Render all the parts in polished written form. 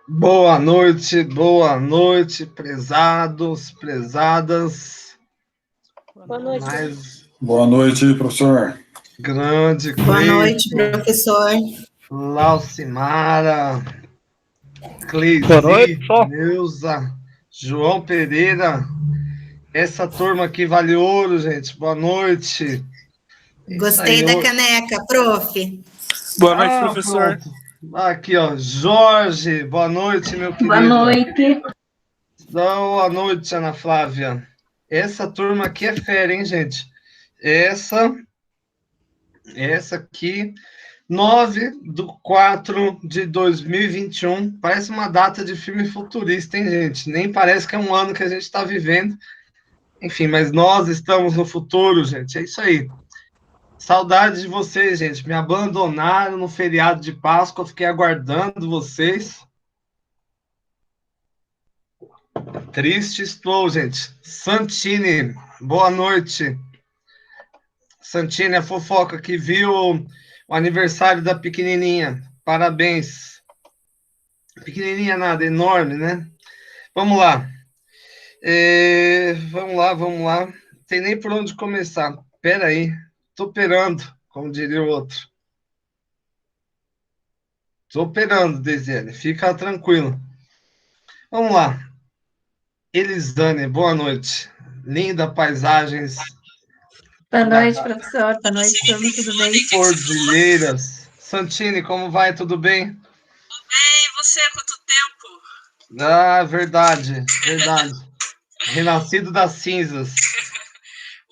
boa noite, prezados, prezadas. Boa noite. Boa noite, professor. Grande Boa noite, professor. Laucimara, Cleisi, Neuza, João Pereira. Essa turma aqui vale ouro, gente. Boa noite. Gostei da caneca, prof. Boa noite, professor. Pronto. Aqui, ó, Jorge. Boa noite, meu querido. Boa noite. Boa noite, Ana Flávia. Essa turma aqui é fera, hein, gente? Essa aqui, 9/4/2021. Parece uma data de filme futurista, hein, gente? Nem parece que é um ano que a gente está vivendo. Enfim, mas nós estamos no futuro, gente. É isso aí. Saudade de vocês, gente. Me abandonaram no feriado de Páscoa. Fiquei aguardando vocês. Triste estou, gente. Santini, boa noite. Santini, a fofoca que viu o aniversário da pequenininha. Parabéns. Pequenininha nada, enorme, né? Vamos lá. Vamos lá. Não tem nem por onde começar. Pera aí. Tô operando, como diria o outro. Tô operando, Desiane. Fica tranquilo. Vamos lá. Elisane, boa noite. Linda paisagens. Boa noite, professor. Boa noite, turma. Tudo bem? Cordilheiras. Santini, como vai? Tudo bem? Tudo bem. E você? Quanto tempo? Ah, verdade. Renascido das cinzas.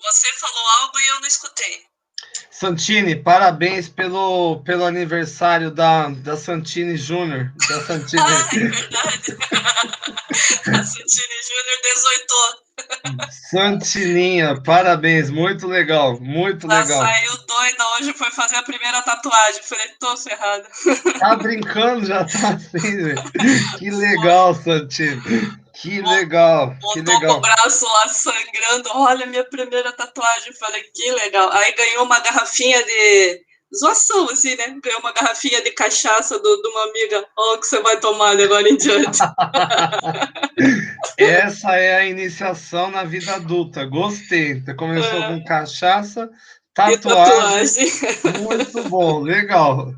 Você falou algo e eu não escutei. Santini, parabéns pelo aniversário da Santini Júnior. É verdade. A Santini Júnior 18. Santininha, parabéns, muito legal, muito legal. Saiu doida hoje, foi fazer a primeira tatuagem. Falei, tô ferrada. Tá brincando, já tá assim, velho. Que legal, Santini. Que legal. Botou com o braço lá sangrando. Olha, minha primeira tatuagem. Falei, que legal. Aí ganhou uma garrafinha de zoação, assim, né? Ganhou uma garrafinha de cachaça de uma amiga. Ó, que você vai tomar de agora em diante. Essa é a iniciação na vida adulta. Gostei. Você começou com cachaça, tatuagem. Muito bom, legal.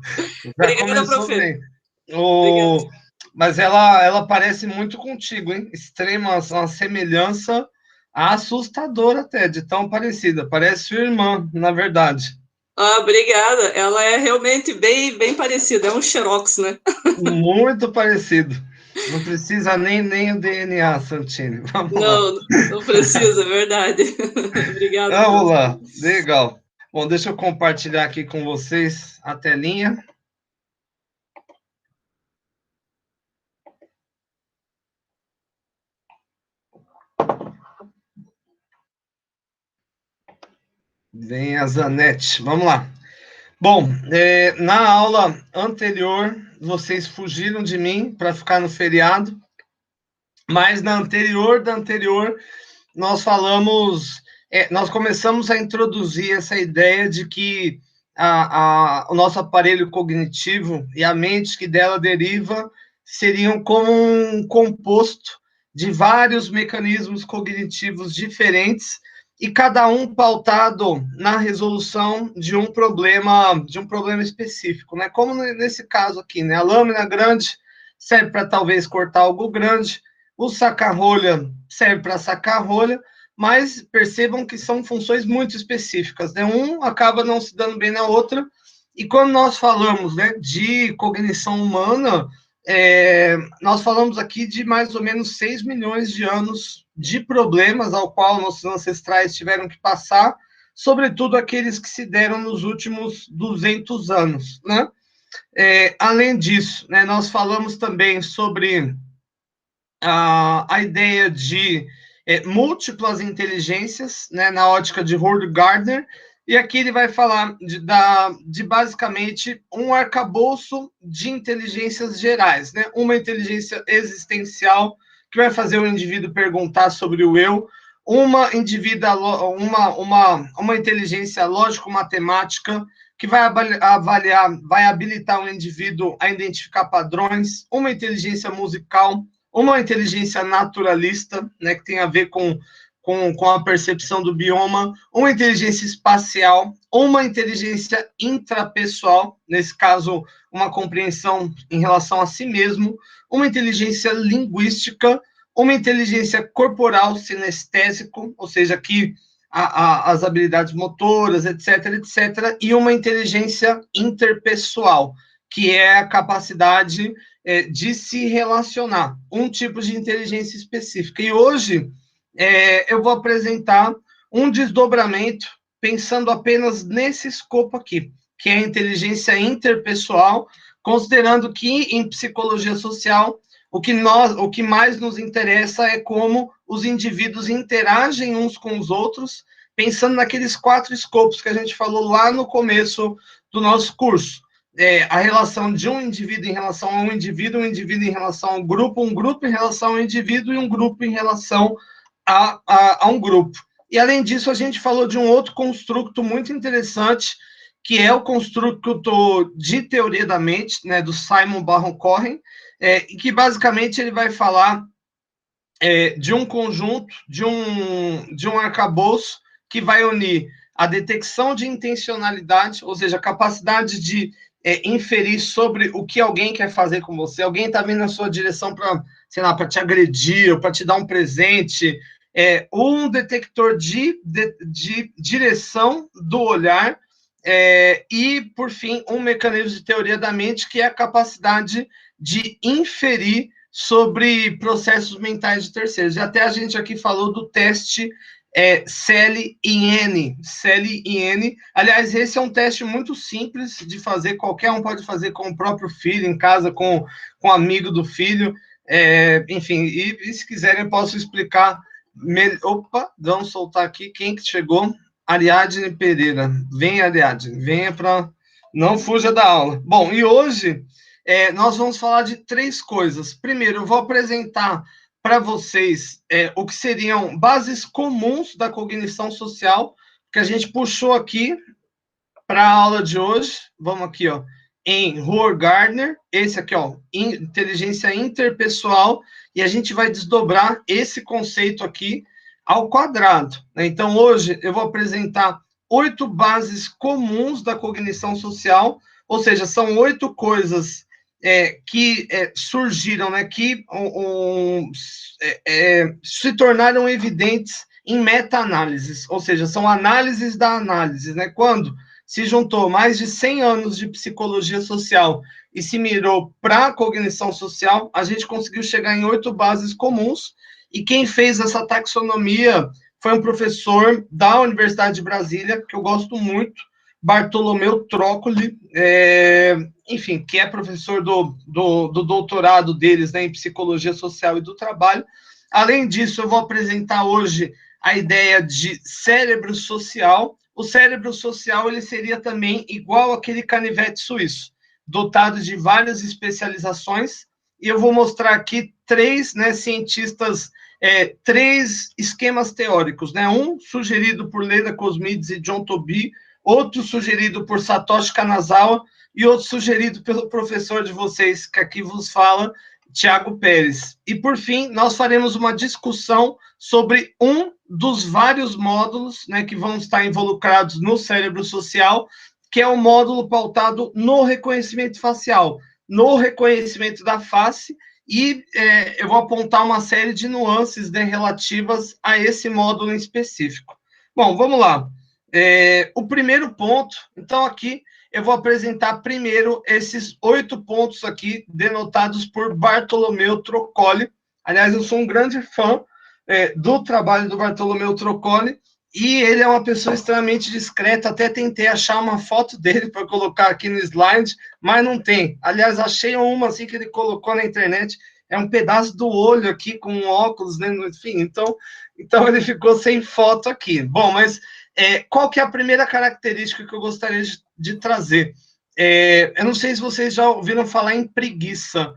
Já começou bem. Mas ela parece muito contigo, hein? Extrema, uma semelhança assustadora até, de tão parecida. Parece sua irmã, na verdade. Ah, obrigada. Ela é realmente bem parecida. É um xerox, né? Muito parecido. Não precisa nem o DNA, Santini. Não precisa, é verdade. Obrigada. Vamos lá, legal. Bom, deixa eu compartilhar aqui com vocês a telinha. Vem a Zanete, vamos lá. Bom, na aula anterior, vocês fugiram de mim para ficar no feriado, mas na anterior da anterior, nós começamos a introduzir essa ideia de que o nosso aparelho cognitivo e a mente que dela deriva seriam como um composto de vários mecanismos cognitivos diferentes, e cada um pautado na resolução de um problema específico, né? Como nesse caso aqui, né? A lâmina grande serve para talvez cortar algo grande, o saca-rolha serve para sacar rolha, mas percebam que são funções muito específicas, né? Um acaba não se dando bem na outra, e quando nós falamos, né, de cognição humana, nós falamos aqui de mais ou menos 6 milhões de anos de problemas ao qual nossos ancestrais tiveram que passar, sobretudo aqueles que se deram nos últimos 200 anos, né? Além disso, né, nós falamos também sobre a ideia de múltiplas inteligências, né, na ótica de Howard Gardner, e aqui ele vai falar de basicamente um arcabouço de inteligências gerais, né? Uma inteligência existencial, que vai fazer o indivíduo perguntar sobre o eu, uma inteligência lógico-matemática, que vai avaliar, vai habilitar o indivíduo a identificar padrões, uma inteligência musical, uma inteligência naturalista, né, que tem a ver com a percepção do bioma, uma inteligência espacial, uma inteligência intrapessoal, nesse caso, uma compreensão em relação a si mesmo, uma inteligência linguística, uma inteligência corporal sinestésico, ou seja, que as habilidades motoras, etc., etc., e uma inteligência interpessoal, que é a capacidade de se relacionar, um tipo de inteligência específica. E hoje eu vou apresentar um desdobramento pensando apenas nesse escopo aqui, que é a inteligência interpessoal, considerando que em psicologia social o que mais nos interessa é como os indivíduos interagem uns com os outros, pensando naqueles 4 escopos que a gente falou lá no começo do nosso curso. A relação de um indivíduo em relação a um indivíduo em relação a um grupo em relação ao indivíduo e um grupo em relação a um grupo. E, além disso, a gente falou de um outro construto muito interessante, que é o construto de teoria da mente, né, do Simon Baron-Cohen, e que, basicamente, ele vai falar de um conjunto, de um arcabouço que vai unir a detecção de intencionalidade, ou seja, a capacidade de inferir sobre o que alguém quer fazer com você. Alguém está vindo na sua direção para, sei lá, para te agredir, ou para te dar um presente, um detector de direção do olhar, e, por fim, um mecanismo de teoria da mente, que é a capacidade de inferir sobre processos mentais de terceiros. E até a gente aqui falou do teste CELI-IN. CELI-IN. Aliás, esse é um teste muito simples de fazer, qualquer um pode fazer com o próprio filho, em casa, com o amigo do filho. Enfim, e se quiserem, eu posso explicar. Opa, vamos soltar aqui quem que chegou. Ariadne Pereira. Vem, Ariadne, venha para... Não fuja da aula. Bom, e hoje nós vamos falar de 3 coisas. Primeiro, eu vou apresentar para vocês o que seriam bases comuns da cognição social, que a gente puxou aqui para a aula de hoje. Vamos aqui, ó, em Howard Gardner, esse aqui, ó, inteligência interpessoal, e a gente vai desdobrar esse conceito aqui ao quadrado, né? Então, hoje eu vou apresentar 8 bases comuns da cognição social, ou seja, são 8 coisas que surgiram, né, que se tornaram evidentes em meta-análises, ou seja, são análises da análise, né? Quando se juntou mais de 100 anos de psicologia social e se mirou para a cognição social, a gente conseguiu chegar em 8 bases comuns, e quem fez essa taxonomia foi um professor da Universidade de Brasília, que eu gosto muito, Bartolomeu Trócoli, enfim, que é professor do doutorado deles, né, em Psicologia Social e do Trabalho. Além disso, eu vou apresentar hoje a ideia de cérebro social. O cérebro social, ele seria também igual aquele canivete suíço, dotado de várias especializações, e eu vou mostrar aqui 3, né, cientistas, 3 esquemas teóricos, né, um sugerido por Leila Cosmides e John Tobey, outro sugerido por Satoshi Kanazawa, e outro sugerido pelo professor de vocês, que aqui vos fala, Tiago Pérez. E, por fim, nós faremos uma discussão sobre um dos vários módulos, né, que vão estar involucrados no cérebro social, que é o módulo pautado no reconhecimento facial, no reconhecimento da face, e eu vou apontar uma série de nuances, né, relativas a esse módulo em específico. Bom, vamos lá. O primeiro ponto, então aqui eu vou apresentar primeiro esses 8 pontos aqui, denotados por Bartolomeu Trócoli. Aliás, eu sou um grande fã do trabalho do Bartolomeu Trócoli, e ele é uma pessoa extremamente discreta. Até tentei achar uma foto dele para colocar aqui no slide, mas não tem. Aliás, achei uma assim que ele colocou na internet, é um pedaço do olho aqui com óculos, né? Enfim, então ele ficou sem foto aqui. Bom, mas qual que é a primeira característica que eu gostaria de trazer? Eu não sei se vocês já ouviram falar em preguiça.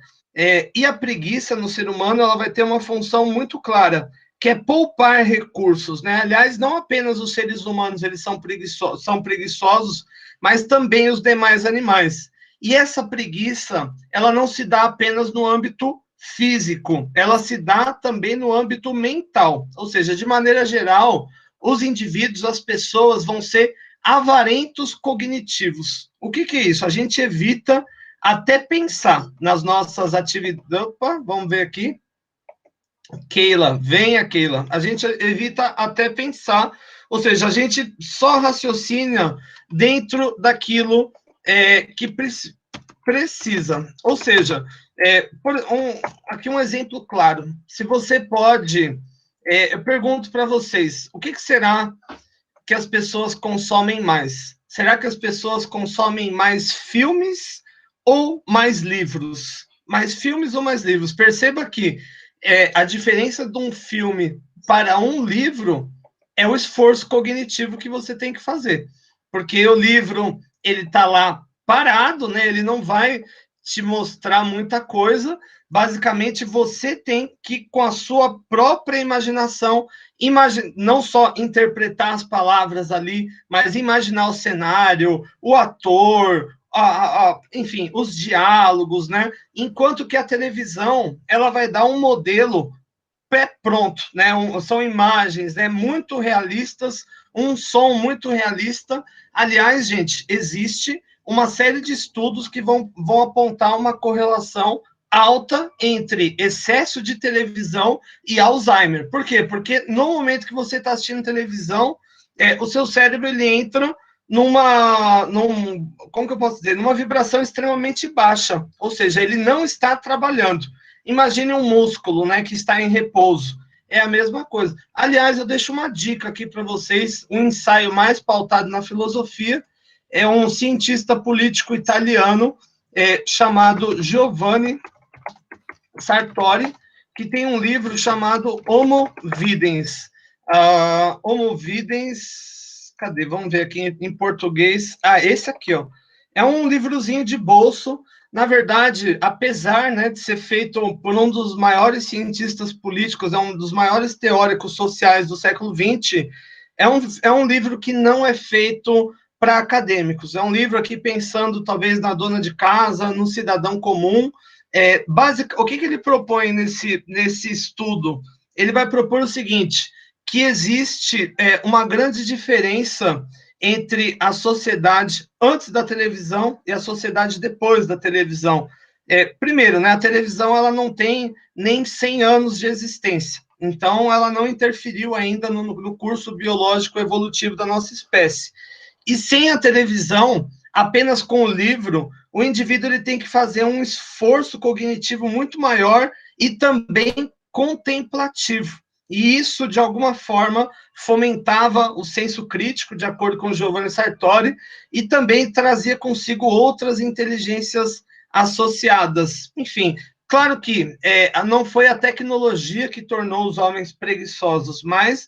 E a preguiça no ser humano, ela vai ter uma função muito clara, que é poupar recursos, né? Aliás, não apenas os seres humanos eles são preguiçosos, mas também os demais animais. E essa preguiça, ela não se dá apenas no âmbito físico, ela se dá também no âmbito mental. Ou seja, de maneira geral, os indivíduos, as pessoas vão ser avarentos cognitivos. O que é isso? A gente evita até pensar nas nossas atividades. Opa, vamos ver aqui. Keila, venha, Keila. A gente evita até pensar, ou seja, a gente só raciocina dentro daquilo que precisa. Ou seja, aqui um exemplo claro. Se você pode, eu pergunto para vocês, o que será que as pessoas consomem mais? Será que as pessoas consomem mais filmes ou mais livros? Mais filmes ou mais livros? Perceba que a diferença de um filme para um livro é o esforço cognitivo que você tem que fazer. Porque o livro, ele está lá parado, né? Ele não vai te mostrar muita coisa. Basicamente, você tem que, com a sua própria imaginação, não só interpretar as palavras ali, mas imaginar o cenário, o ator, enfim, os diálogos, né? Enquanto que a televisão, ela vai dar um modelo pré-pronto, né? São imagens, né, muito realistas, um som muito realista. Aliás, gente, existe uma série de estudos que vão apontar uma correlação alta entre excesso de televisão e Alzheimer. Por quê? Porque no momento que você está assistindo televisão, o seu cérebro ele entra como que eu posso dizer? Numa vibração extremamente baixa, ou seja, ele não está trabalhando. Imagine um músculo, né, que está em repouso. É a mesma coisa. Aliás, eu deixo uma dica aqui para vocês, um ensaio mais pautado na filosofia, é um cientista político italiano chamado Giovanni Sartori, que tem um livro chamado Homo Videns. Homo Videns, cadê? Vamos ver aqui em português. Esse aqui, ó. É um livrozinho de bolso. Na verdade, apesar, né, de ser feito por um dos maiores cientistas políticos, é um dos maiores teóricos sociais do século XX, é um livro que não é feito para acadêmicos. É um livro aqui pensando, talvez, na dona de casa, no cidadão comum. O que ele propõe nesse estudo? Ele vai propor o seguinte, que existe uma grande diferença entre a sociedade antes da televisão e a sociedade depois da televisão. Primeiro, né, a televisão ela não tem nem 100 anos de existência, então ela não interferiu ainda no curso biológico evolutivo da nossa espécie. E sem a televisão, apenas com o livro, o indivíduo ele tem que fazer um esforço cognitivo muito maior e também contemplativo. E isso, de alguma forma, fomentava o senso crítico, de acordo com Giovanni Sartori, e também trazia consigo outras inteligências associadas. Enfim, claro que não foi a tecnologia que tornou os homens preguiçosos, mas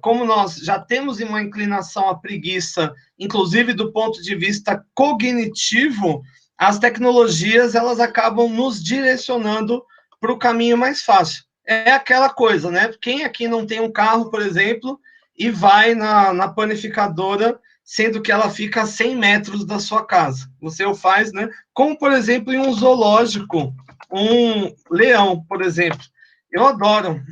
como nós já temos uma inclinação à preguiça, inclusive do ponto de vista cognitivo, as tecnologias elas acabam nos direcionando para o caminho mais fácil. É aquela coisa, né? Quem aqui não tem um carro, por exemplo, e vai na panificadora, sendo que ela fica a 100 metros da sua casa? Você o faz, né? Como, por exemplo, em um zoológico, um leão, por exemplo. Eu adoro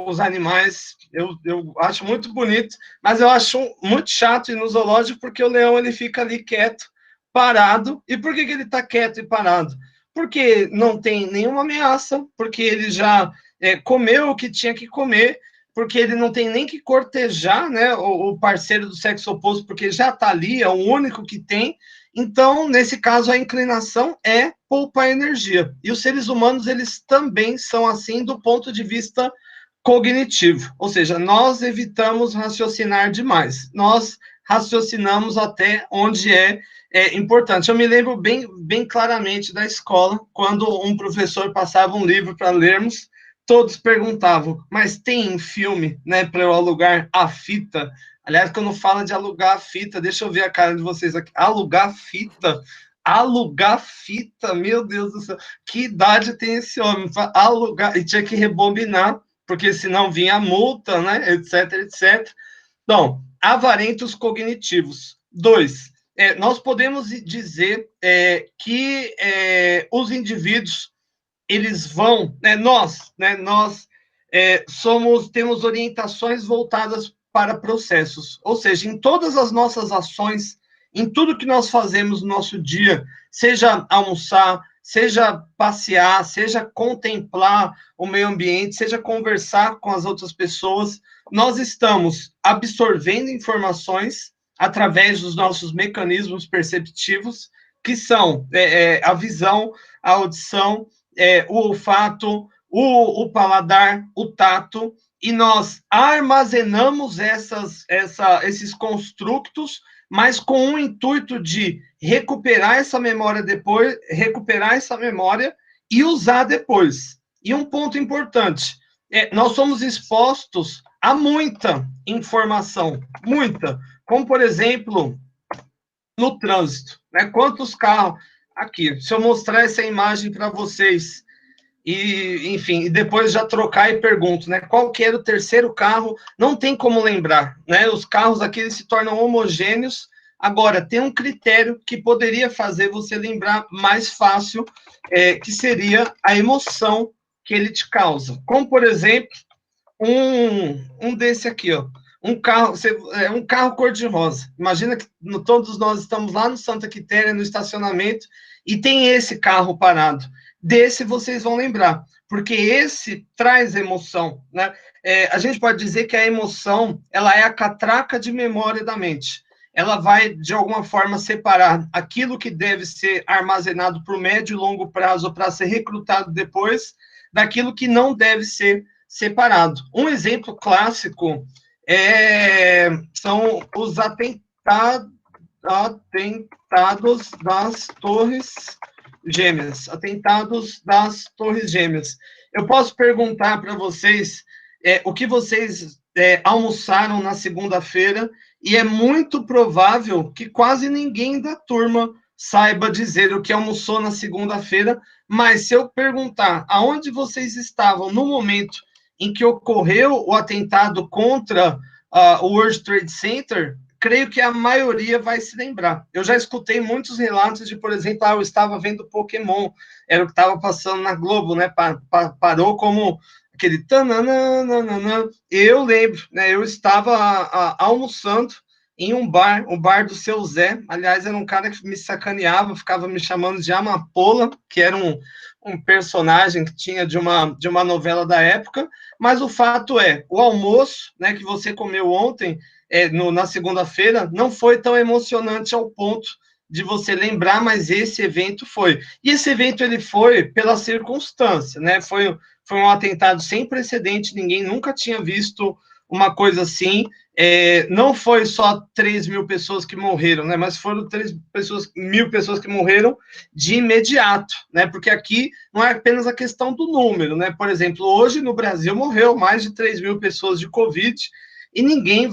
os animais, eu acho muito bonito, mas eu acho muito chato ir no zoológico porque o leão ele fica ali quieto, parado. E por que ele está quieto e parado? Porque não tem nenhuma ameaça, porque ele já comeu o que tinha que comer, porque ele não tem nem que cortejar, né, o parceiro do sexo oposto, porque já está ali, é o único que tem. Então, nesse caso, a inclinação é poupar energia. E os seres humanos, eles também são assim do ponto de vista cognitivo. Ou seja, nós evitamos raciocinar demais. Nós raciocinamos até onde é importante. Eu me lembro bem claramente da escola, quando um professor passava um livro para lermos, todos perguntavam, mas tem filme, né, para eu alugar a fita? Aliás, quando fala de alugar a fita, deixa eu ver a cara de vocês aqui. Alugar fita? Alugar fita? Meu Deus do céu. Que idade tem esse homem? Alugar. E tinha que rebobinar, porque senão vinha a multa, né, etc, etc. Então, avarentos cognitivos. 2, nós podemos dizer que os indivíduos, eles vão, nós temos orientações voltadas para processos, ou seja, em todas as nossas ações, em tudo que nós fazemos no nosso dia, seja almoçar, seja passear, seja contemplar o meio ambiente, seja conversar com as outras pessoas, nós estamos absorvendo informações através dos nossos mecanismos perceptivos, que são a visão, a audição, o olfato, o paladar, o tato, e nós armazenamos esses construtos, mas com o intuito de recuperar essa memória depois, e usar depois. E um ponto importante, nós somos expostos a muita informação, muita, como, por exemplo, no trânsito, quantos carros... Aqui, se eu mostrar essa imagem para vocês, e, enfim, e depois já trocar e pergunto, qual que era o terceiro carro, não tem como lembrar, os carros aqui eles se tornam homogêneos. Agora, tem um critério que poderia fazer você lembrar mais fácil, que seria a emoção que ele te causa, como, por exemplo, um desse aqui, ó. Um carro cor-de-rosa. Imagina que todos nós estamos lá no Santa Quitéria, no estacionamento, e tem esse carro parado. Desse vocês vão lembrar, porque esse traz emoção, a gente pode dizer que a emoção, ela é a catraca de memória da mente. Ela vai, de alguma forma, separar aquilo que deve ser armazenado por médio e longo prazo para ser recrutado depois, daquilo que não deve ser separado. Um exemplo clássico são os atentados das Torres Gêmeas. Atentados das Torres Gêmeas. Eu posso perguntar para vocês o que vocês almoçaram na segunda-feira, e é muito provável que quase ninguém da turma saiba dizer o que almoçou na segunda-feira, mas se eu perguntar aonde vocês estavam no momento em que ocorreu o atentado contra o World Trade Center, creio que a maioria vai se lembrar. Eu já escutei muitos relatos de, por exemplo, eu estava vendo Pokémon, era o que estava passando na Globo, parou como aquele tananana. Eu lembro, eu estava almoçando em um bar, o bar do Seu Zé. Aliás, era um cara que me sacaneava, ficava me chamando de Amapola, que era um personagem que tinha de uma novela da época, mas o fato o almoço, que você comeu ontem, na segunda-feira, não foi tão emocionante ao ponto de você lembrar, mas esse evento foi. E esse evento, ele foi pela circunstância, Foi um atentado sem precedente, ninguém nunca tinha visto uma coisa assim. Não foi só 3 mil pessoas que morreram, mas foram 3.000 pessoas que morreram de imediato, Porque aqui não é apenas a questão do número, Por exemplo, hoje no Brasil morreu mais de 3 mil pessoas de Covid, e ninguém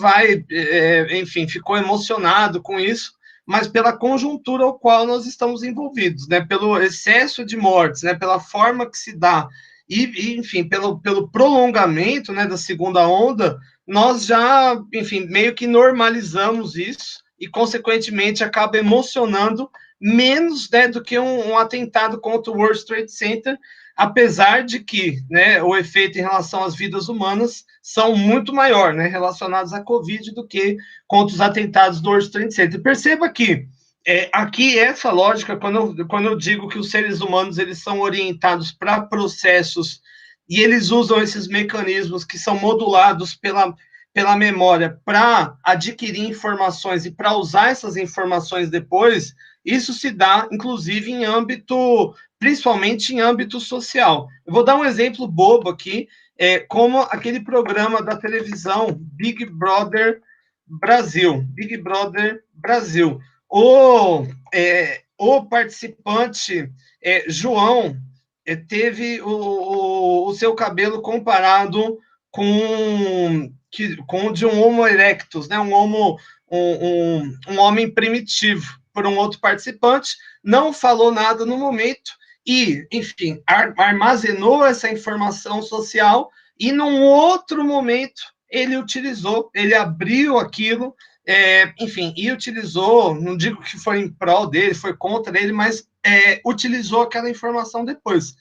enfim, ficou emocionado com isso, mas pela conjuntura ao qual nós estamos envolvidos, pelo excesso de mortes, pela forma que se dá, e enfim, pelo prolongamento, da segunda onda, nós já, enfim, meio que normalizamos isso, e, consequentemente, acaba emocionando menos do que um atentado contra o World Trade Center, apesar de que o efeito em relação às vidas humanas são muito maior, relacionados à Covid, do que contra os atentados do World Trade Center. Perceba que aqui essa lógica, quando eu digo que os seres humanos eles são orientados para processos, e eles usam esses mecanismos que são modulados pela memória para adquirir informações e para usar essas informações depois, isso se dá, inclusive, principalmente em âmbito social. Eu vou dar um exemplo bobo aqui, como aquele programa da televisão Big Brother Brasil. Big Brother Brasil. O participante, João, teve o seu cabelo comparado com o de um Homo erectus, um homem primitivo, por um outro participante, não falou nada no momento e, enfim, armazenou essa informação social, e num outro momento ele abriu aquilo enfim, e utilizou, não digo que foi em prol dele, foi contra ele, mas utilizou aquela informação depois.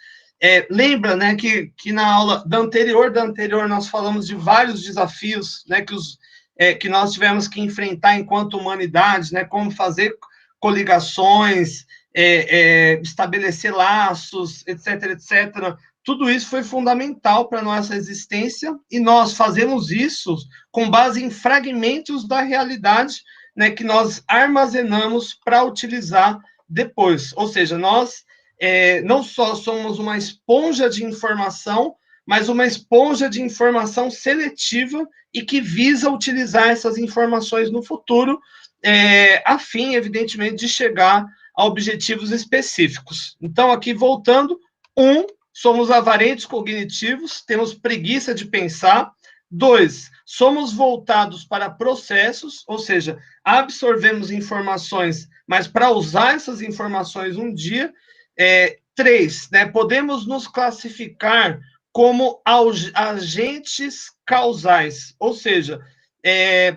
Lembra, né, que na aula da anterior nós falamos de vários desafios, né, que nós tivemos que enfrentar enquanto humanidade, né, como fazer coligações, estabelecer laços, etc., etc., tudo isso foi fundamental para a nossa existência, e nós fazemos isso com base em fragmentos da realidade, né, que nós armazenamos para utilizar depois. Ou seja, nós não só somos uma esponja de informação, mas uma esponja de informação seletiva e que visa utilizar essas informações no futuro, a fim, evidentemente, de chegar a objetivos específicos. Então, aqui voltando, somos avarentos cognitivos, temos preguiça de pensar. 2, somos voltados para processos, ou seja, absorvemos informações, mas para usar essas informações um dia. 3, né, podemos nos classificar como agentes causais, ou seja,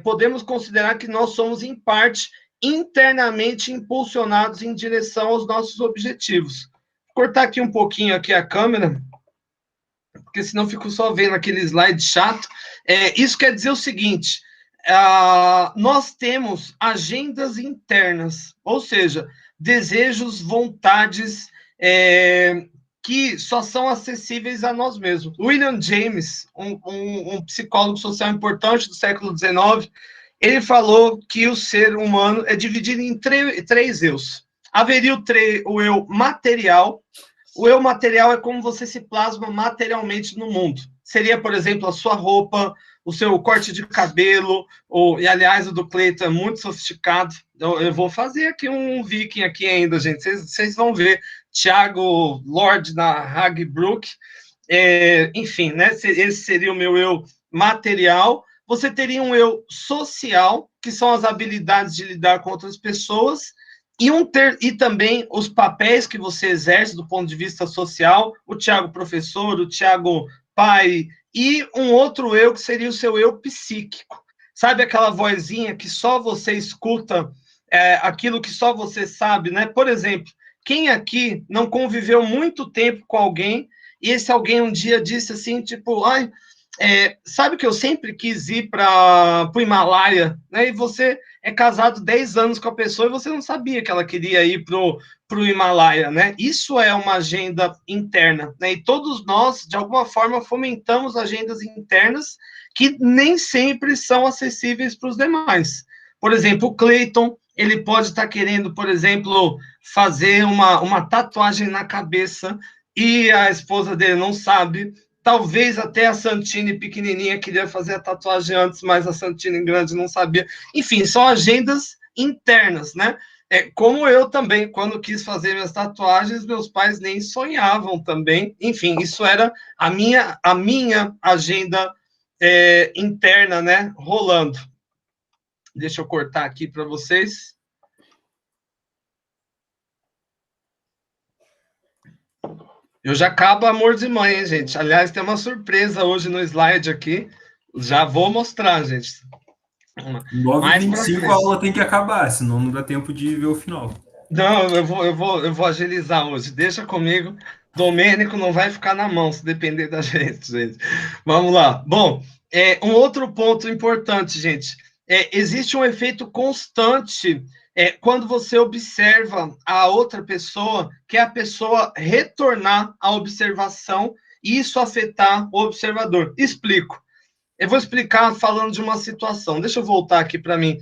podemos considerar que nós somos, em parte, internamente impulsionados em direção aos nossos objetivos. Vou cortar aqui um pouquinho aqui a câmera, porque senão fico só vendo aquele slide chato. Isso quer dizer o seguinte, nós temos agendas internas, ou seja, desejos, vontades, que só são acessíveis a nós mesmos. William James, um psicólogo social importante do século XIX, ele falou que o ser humano é dividido em três eus. Haveria o eu material. O eu material é como você se plasma materialmente no mundo. Seria, por exemplo, a sua roupa, o seu corte de cabelo, e aliás, o do Cleiton é muito sofisticado. Eu vou fazer aqui um viking aqui ainda, gente. Vocês vão ver. Thiago Lord na Hagbrook. Enfim, né? Esse seria o meu eu material. Você teria um eu social, que são as habilidades de lidar com outras pessoas, e também os papéis que você exerce do ponto de vista social, o Thiago professor, o Thiago pai, e um outro eu que seria o seu eu psíquico. Sabe aquela vozinha que só você escuta, aquilo que só você sabe, né? Por exemplo, quem aqui não conviveu muito tempo com alguém, e esse alguém um dia disse assim, tipo, sabe que eu sempre quis ir para o Himalaia, né? E você é casado 10 anos com a pessoa e você não sabia que ela queria ir para o Himalaia, né? Isso é uma agenda interna, né? E todos nós, de alguma forma, fomentamos agendas internas que nem sempre são acessíveis para os demais. Por exemplo, o Cleiton, ele pode estar querendo, por exemplo, fazer uma tatuagem na cabeça e a esposa dele não sabe. Talvez até a Santini pequenininha queria fazer a tatuagem antes, mas a Santini grande não sabia. Enfim, são agendas internas, né? Como eu também, quando quis fazer minhas tatuagens, meus pais nem sonhavam também. Enfim, isso era a minha agenda interna, né? Rolando. Deixa eu cortar aqui para vocês. Eu já acabo Amor de Mãe, hein, gente? Aliás, tem uma surpresa hoje no slide aqui. Já vou mostrar, gente. 9h25 a aula tem que acabar, senão não dá tempo de ver o final. Não, eu vou agilizar hoje. Deixa comigo. Domênico não vai ficar na mão, se depender da gente. Vamos lá. Bom, um outro ponto importante, gente. Existe um efeito constante quando você observa a outra pessoa, que é a pessoa retornar à observação e isso afetar o observador. Explico. Eu vou explicar falando de uma situação. Deixa eu voltar aqui para mim.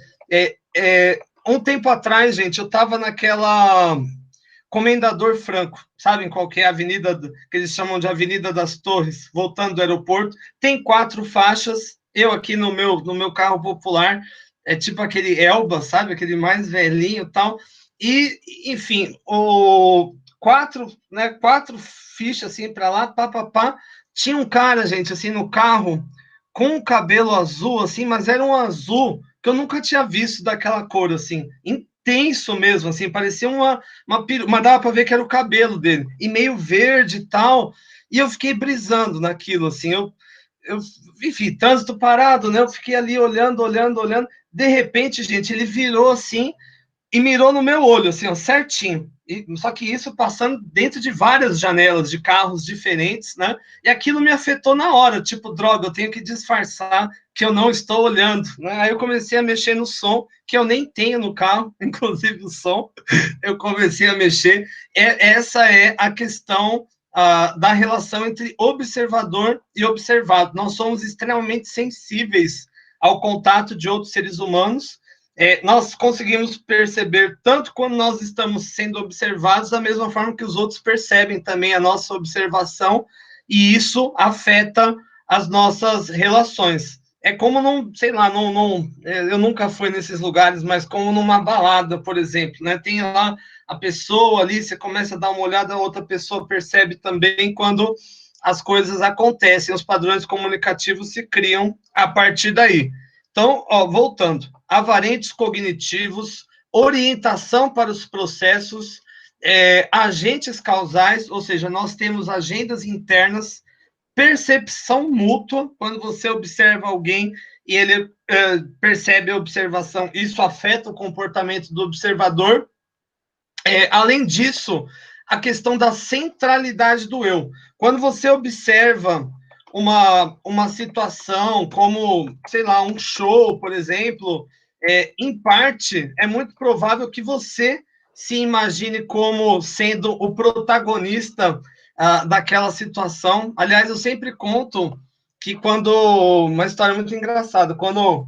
Um tempo atrás, gente, eu estava naquela Comendador Franco, sabem qual que é a avenida que eles chamam de Avenida das Torres, voltando do aeroporto. Tem 4 faixas. Eu aqui no meu carro popular, tipo aquele Elba, sabe? Aquele mais velhinho e tal. E, enfim, 4 fichas assim para lá, pá. Tinha um cara, gente, assim, no carro, com um cabelo azul, assim, mas era um azul que eu nunca tinha visto daquela cor, assim, intenso mesmo, assim, parecia mas dava para ver que era o cabelo dele, e meio verde e tal, e eu fiquei brisando naquilo, assim, enfim, trânsito parado, né, eu fiquei ali olhando, de repente, gente, ele virou assim e mirou no meu olho, assim, ó, certinho. Só que isso passando dentro de várias janelas de carros diferentes, né? E aquilo me afetou na hora, tipo, droga, eu tenho que disfarçar que eu não estou olhando, né? Aí eu comecei a mexer no som, que eu nem tenho no carro, inclusive o som, eu comecei a mexer. Essa é a questão da relação entre observador e observado. Nós somos extremamente sensíveis ao contato de outros seres humanos. Nós conseguimos perceber tanto quando nós estamos sendo observados, da mesma forma que os outros percebem também a nossa observação, e isso afeta as nossas relações. É como sei lá, eu nunca fui nesses lugares, mas como numa balada, por exemplo, né? Tem lá a pessoa ali, você começa a dar uma olhada, a outra pessoa percebe também quando as coisas acontecem, os padrões comunicativos se criam a partir daí. Então, voltando, avarentes cognitivos, orientação para os processos, agentes causais, ou seja, nós temos agendas internas, percepção mútua, quando você observa alguém e ele percebe a observação, isso afeta o comportamento do observador. Além disso, a questão da centralidade do eu. Quando você observa uma situação como, sei lá, um show, por exemplo, em parte, é muito provável que você se imagine como sendo o protagonista daquela situação. Aliás, eu sempre conto que uma história muito engraçada, quando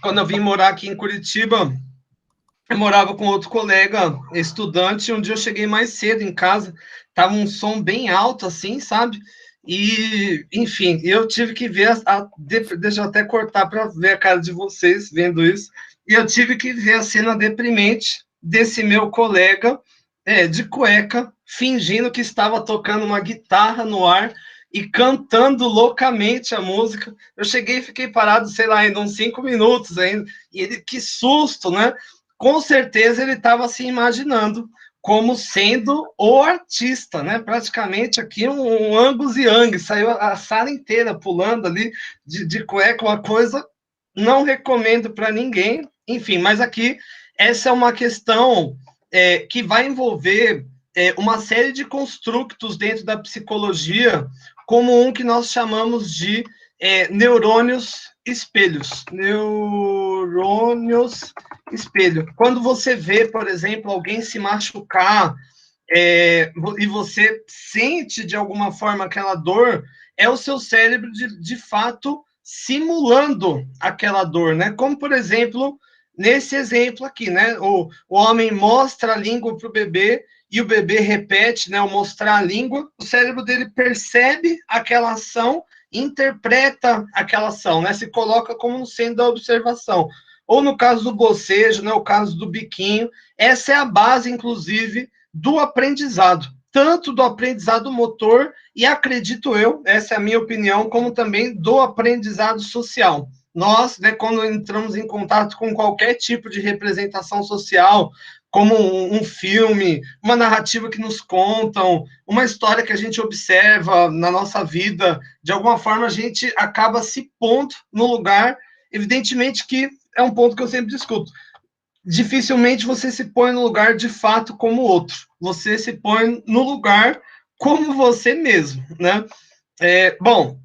eu vim morar aqui em Curitiba, eu morava com outro colega, estudante, e um dia eu cheguei mais cedo em casa, tava um som bem alto, assim, sabe? E, enfim, eu tive que ver, deixa eu até cortar para ver a cara de vocês vendo isso, e eu tive que ver a cena deprimente desse meu colega, de cueca, fingindo que estava tocando uma guitarra no ar e cantando loucamente a música. Eu cheguei e fiquei parado, sei lá, ainda uns 5 minutos ainda, e ele, que susto, né? Com certeza ele estava se imaginando como sendo o artista, né? Praticamente aqui um Angus Young, saiu a sala inteira pulando ali de cueca, uma coisa, não recomendo para ninguém, enfim, mas aqui essa é uma questão que vai envolver uma série de construtos dentro da psicologia, como um que nós chamamos de neurônios espelhos. Neurônios espelho. Quando você vê, por exemplo, alguém se machucar e você sente de alguma forma aquela dor, é o seu cérebro de fato simulando aquela dor, né? Como, por exemplo, nesse exemplo aqui, né? O homem mostra a língua para o bebê e o bebê repete, né? O mostrar a língua, o cérebro dele percebe aquela ação, interpreta aquela ação, né? Se coloca como sendo da observação. Ou no caso do bocejo, né, o caso do biquinho, essa é a base, inclusive, do aprendizado, tanto do aprendizado motor, e acredito eu, essa é a minha opinião, como também do aprendizado social. Nós, né, quando entramos em contato com qualquer tipo de representação social, como um filme, uma narrativa que nos contam, uma história que a gente observa na nossa vida, de alguma forma a gente acaba se pondo no lugar, evidentemente que é um ponto que eu sempre discuto. Dificilmente você se põe no lugar de fato como outro. Você se põe no lugar como você mesmo, né? Bom,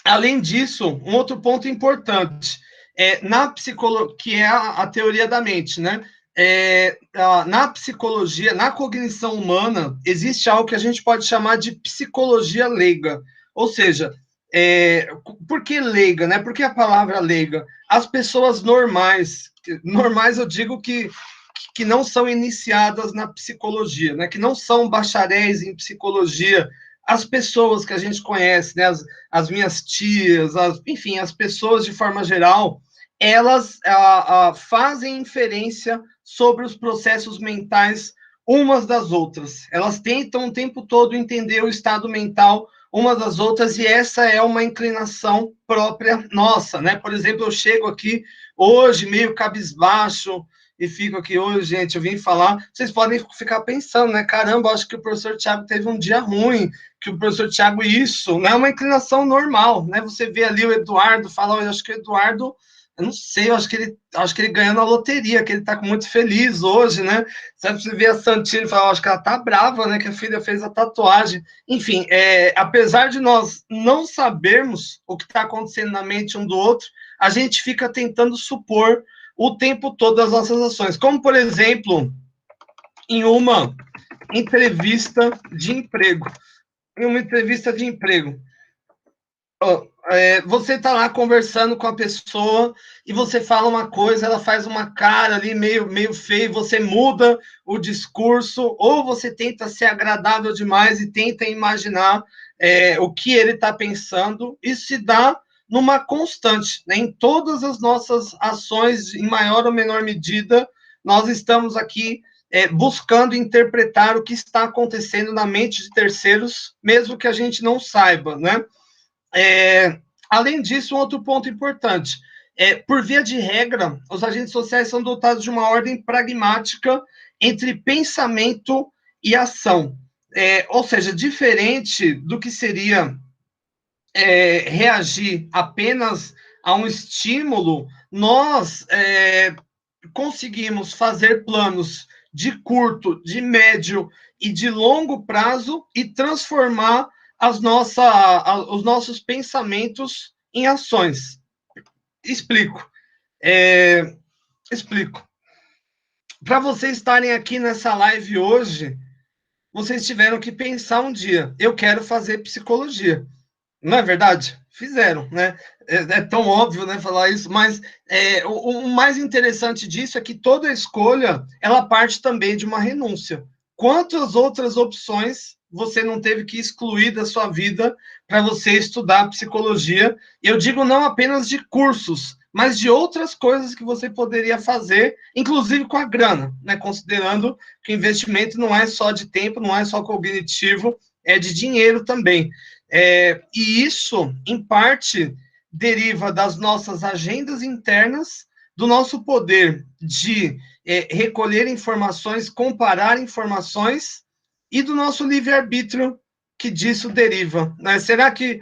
além disso, um outro ponto importante na psicologia, que é a teoria da mente, né? Na psicologia, na cognição humana, existe algo que a gente pode chamar de psicologia leiga. Ou seja, por que leiga, né? Por que a palavra leiga? As pessoas normais eu digo que não são iniciadas na psicologia, né? Que não são bacharéis em psicologia, as pessoas que a gente conhece, né? As minhas tias, enfim, as pessoas de forma geral, elas fazem inferência sobre os processos mentais umas das outras. Elas tentam o tempo todo entender o estado mental umas das outras, e essa é uma inclinação própria nossa, né? Por exemplo, eu chego aqui hoje meio cabisbaixo, e fico aqui hoje, gente, eu vim falar, vocês podem ficar pensando, né, caramba, acho que o professor Tiago teve um dia ruim, que o professor Tiago isso, não é uma inclinação normal, né, você vê ali o Eduardo, fala, eu acho que o Eduardo, eu não sei, eu acho que ele ganhou na loteria, que ele tá muito feliz hoje, né, sabe, você vê a Santina e fala, acho que ela tá brava, né, que a filha fez a tatuagem, enfim, apesar de nós não sabermos o que está acontecendo na mente um do outro, a gente fica tentando supor o tempo todo as nossas ações. Como, por exemplo, em uma entrevista de emprego. Você está lá conversando com a pessoa e você fala uma coisa, ela faz uma cara ali meio feia, você muda o discurso, ou você tenta ser agradável demais e tenta imaginar o que ele está pensando. Isso se dá numa constante, né? Em todas as nossas ações, em maior ou menor medida, nós estamos aqui buscando interpretar o que está acontecendo na mente de terceiros, mesmo que a gente não saiba, né? Além disso, um outro ponto importante, por via de regra, os agentes sociais são dotados de uma ordem pragmática entre pensamento e ação, ou seja, diferente do que seria reagir apenas a um estímulo, nós conseguimos fazer planos de curto, de médio e de longo prazo e transformar os nossos pensamentos em ações. Explico. Para vocês estarem aqui nessa live hoje, vocês tiveram que pensar um dia, eu quero fazer psicologia. Não é verdade? Fizeram, né? É tão óbvio, né, falar isso, mas o mais interessante disso é que toda escolha, ela parte também de uma renúncia. Quantas outras opções você não teve que excluir da sua vida para você estudar psicologia? Eu digo não apenas de cursos, mas de outras coisas que você poderia fazer, inclusive com a grana, né? Considerando que o investimento não é só de tempo, não é só cognitivo, é de dinheiro também. E isso, em parte, deriva das nossas agendas internas, do nosso poder de recolher informações, comparar informações, e do nosso livre-arbítrio que disso deriva, né? Será que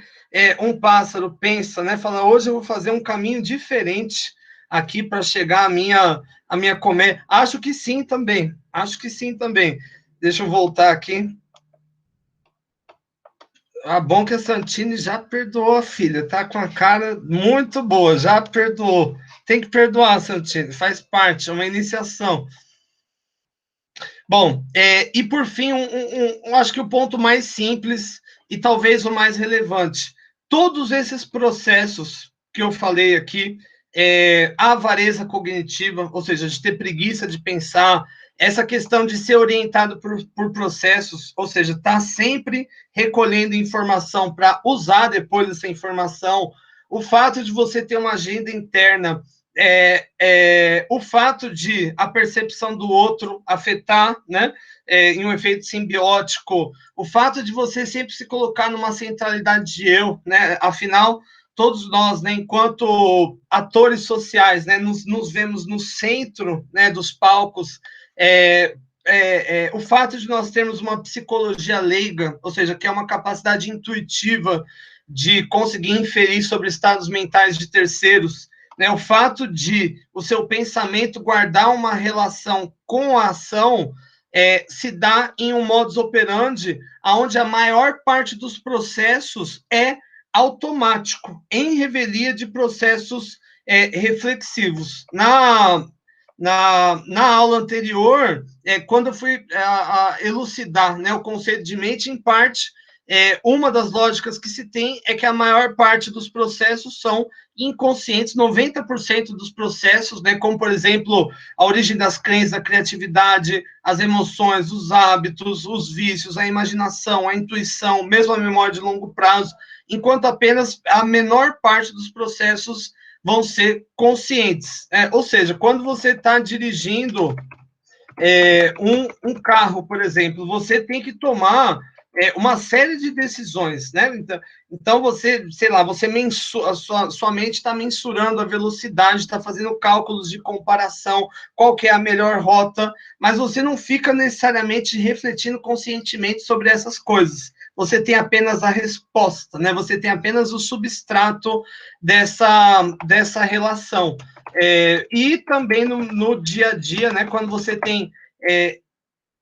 um pássaro pensa, né? Fala, hoje eu vou fazer um caminho diferente aqui para chegar à minha comédia? Acho que sim também. Deixa eu voltar aqui. Bom que a Santini já perdoou a filha, tá com a cara muito boa, já perdoou. Tem que perdoar, Santini, faz parte, é uma iniciação. Bom, e por fim, acho que o ponto mais simples e talvez o mais relevante, todos esses processos que eu falei aqui, a avareza cognitiva, ou seja, de ter preguiça de pensar, essa questão de ser orientado por processos, ou seja, estar sempre recolhendo informação para usar depois essa informação, o fato de você ter uma agenda interna, o fato de a percepção do outro afetar, né, em um efeito simbiótico, o fato de você sempre se colocar numa centralidade de eu, né, afinal, todos nós, né, enquanto atores sociais, né, nos vemos no centro, né, dos palcos. O fato de nós termos uma psicologia leiga, ou seja, que é uma capacidade intuitiva de conseguir inferir sobre estados mentais de terceiros, né, o fato de o seu pensamento guardar uma relação com a ação, se dá em um modus operandi onde a maior parte dos processos é automático, em revelia de processos reflexivos. Na aula anterior, quando eu fui elucidar, né, o conceito de mente, em parte, uma das lógicas que se tem é que a maior parte dos processos são inconscientes, 90% dos processos, né, como, por exemplo, a origem das crenças, a criatividade, as emoções, os hábitos, os vícios, a imaginação, a intuição, mesmo a memória de longo prazo, enquanto apenas a menor parte dos processos vão ser conscientes. Ou seja, quando você está dirigindo um carro, por exemplo, você tem que tomar uma série de decisões, né? Então você, sei lá, você mensura, sua mente está mensurando a velocidade, está fazendo cálculos de comparação, qual que é a melhor rota, mas você não fica necessariamente refletindo conscientemente sobre essas coisas. Você tem apenas a resposta, né? Você tem apenas o substrato dessa relação. E também no dia a dia, né? Quando você tem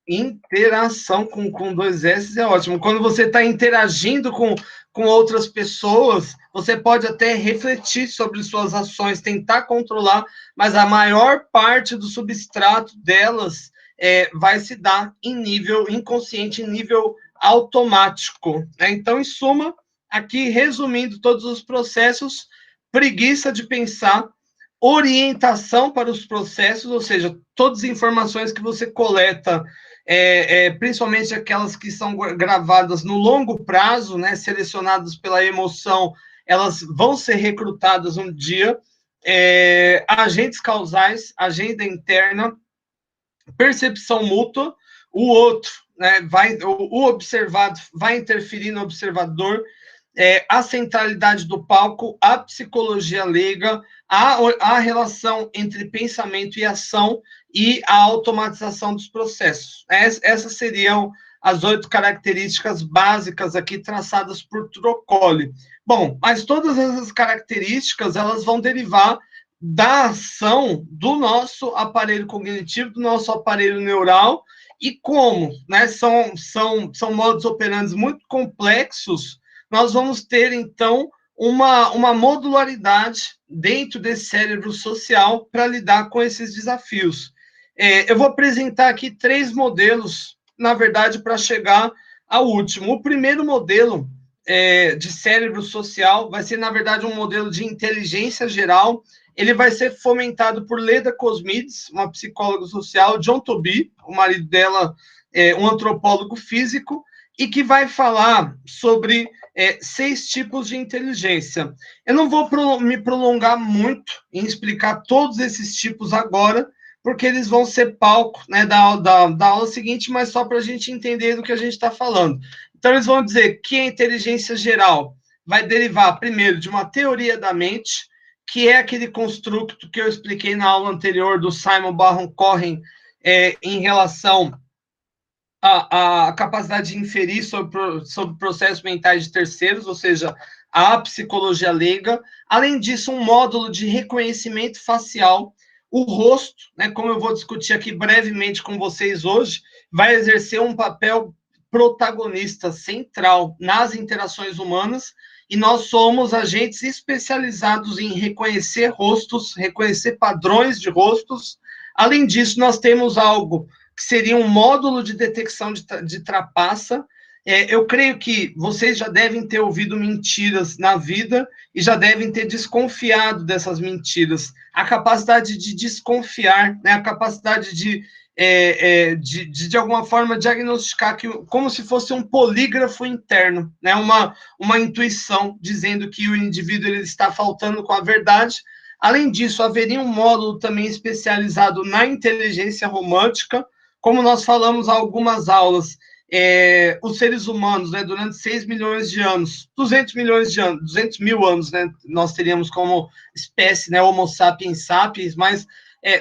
interação com dois S é ótimo. Quando você está interagindo com outras pessoas, você pode até refletir sobre suas ações, tentar controlar, mas a maior parte do substrato delas vai se dar em nível inconsciente, em nível automático, né? Então, em suma, aqui resumindo todos os processos, preguiça de pensar, orientação para os processos, ou seja, todas as informações que você coleta, principalmente aquelas que são gravadas no longo prazo, né, selecionadas pela emoção, elas vão ser recrutadas um dia, agentes causais, agenda interna, percepção mútua, o outro, né, o observado vai interferir no observador, a centralidade do palco, a psicologia leiga, a relação entre pensamento e ação e a automatização dos processos. Essas seriam as 8 características básicas aqui traçadas por Troccoli. Bom, mas todas essas características, elas vão derivar da ação do nosso aparelho cognitivo, do nosso aparelho neural, e como, né, são modos operantes muito complexos, nós vamos ter, então, uma modularidade dentro desse cérebro social para lidar com esses desafios. Eu vou apresentar aqui 3 modelos, na verdade, para chegar ao último. O primeiro modelo de cérebro social vai ser, na verdade, um modelo de inteligência geral. Ele vai ser fomentado por Leda Cosmides, uma psicóloga social, John Tobey, o marido dela, um antropólogo físico, e que vai falar sobre 6 tipos de inteligência. Eu não vou me prolongar muito em explicar todos esses tipos agora, porque eles vão ser palco, né, da aula seguinte, mas só para a gente entender do que a gente está falando. Então, eles vão dizer que a inteligência geral vai derivar, primeiro, de uma teoria da mente, que é aquele construto que eu expliquei na aula anterior do Simon Baron-Cohen em relação a capacidade de inferir sobre processos mentais de terceiros, ou seja, a psicologia leiga. Além disso, um módulo de reconhecimento facial. O rosto, né, como eu vou discutir aqui brevemente com vocês hoje, vai exercer um papel protagonista central nas interações humanas, e nós somos agentes especializados em reconhecer rostos, reconhecer padrões de rostos. Além disso, nós temos algo que seria um módulo de detecção de trapaça. Eu creio que vocês já devem ter ouvido mentiras na vida e já devem ter desconfiado dessas mentiras. A capacidade de desconfiar, né, a capacidade de alguma forma, diagnosticar como se fosse um polígrafo interno, né, uma intuição dizendo que o indivíduo ele está faltando com a verdade. Além disso, haveria um módulo também especializado na inteligência romântica. Como nós falamos há algumas aulas, os seres humanos, né, durante 6 milhões de anos, 200 mil anos, né, nós teríamos como espécie, né, Homo sapiens sapiens, mas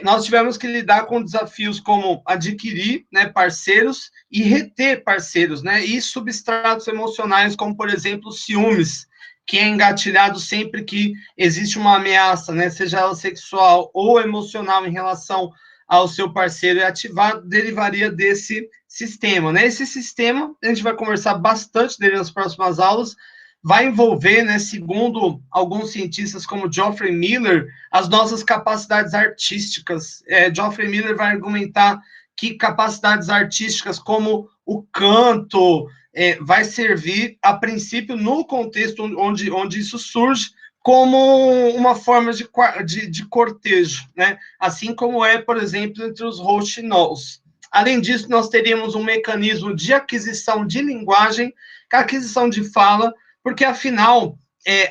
nós tivemos que lidar com desafios como adquirir, né, parceiros e reter parceiros, né, e substratos emocionais, como, por exemplo, ciúmes, que é engatilhado sempre que existe uma ameaça, né, seja ela sexual ou emocional em relação ao seu parceiro e ativado, derivaria desse sistema, né? Esse sistema, a gente vai conversar bastante dele nas próximas aulas, vai envolver, né, segundo alguns cientistas como Geoffrey Miller, as nossas capacidades artísticas. Geoffrey Miller vai argumentar que capacidades artísticas como o canto vai servir, a princípio, no contexto onde isso surge, como uma forma de cortejo, né? Assim como por exemplo, entre os rouxinóis. Além disso, nós teríamos um mecanismo de aquisição de linguagem, aquisição de fala, porque, afinal,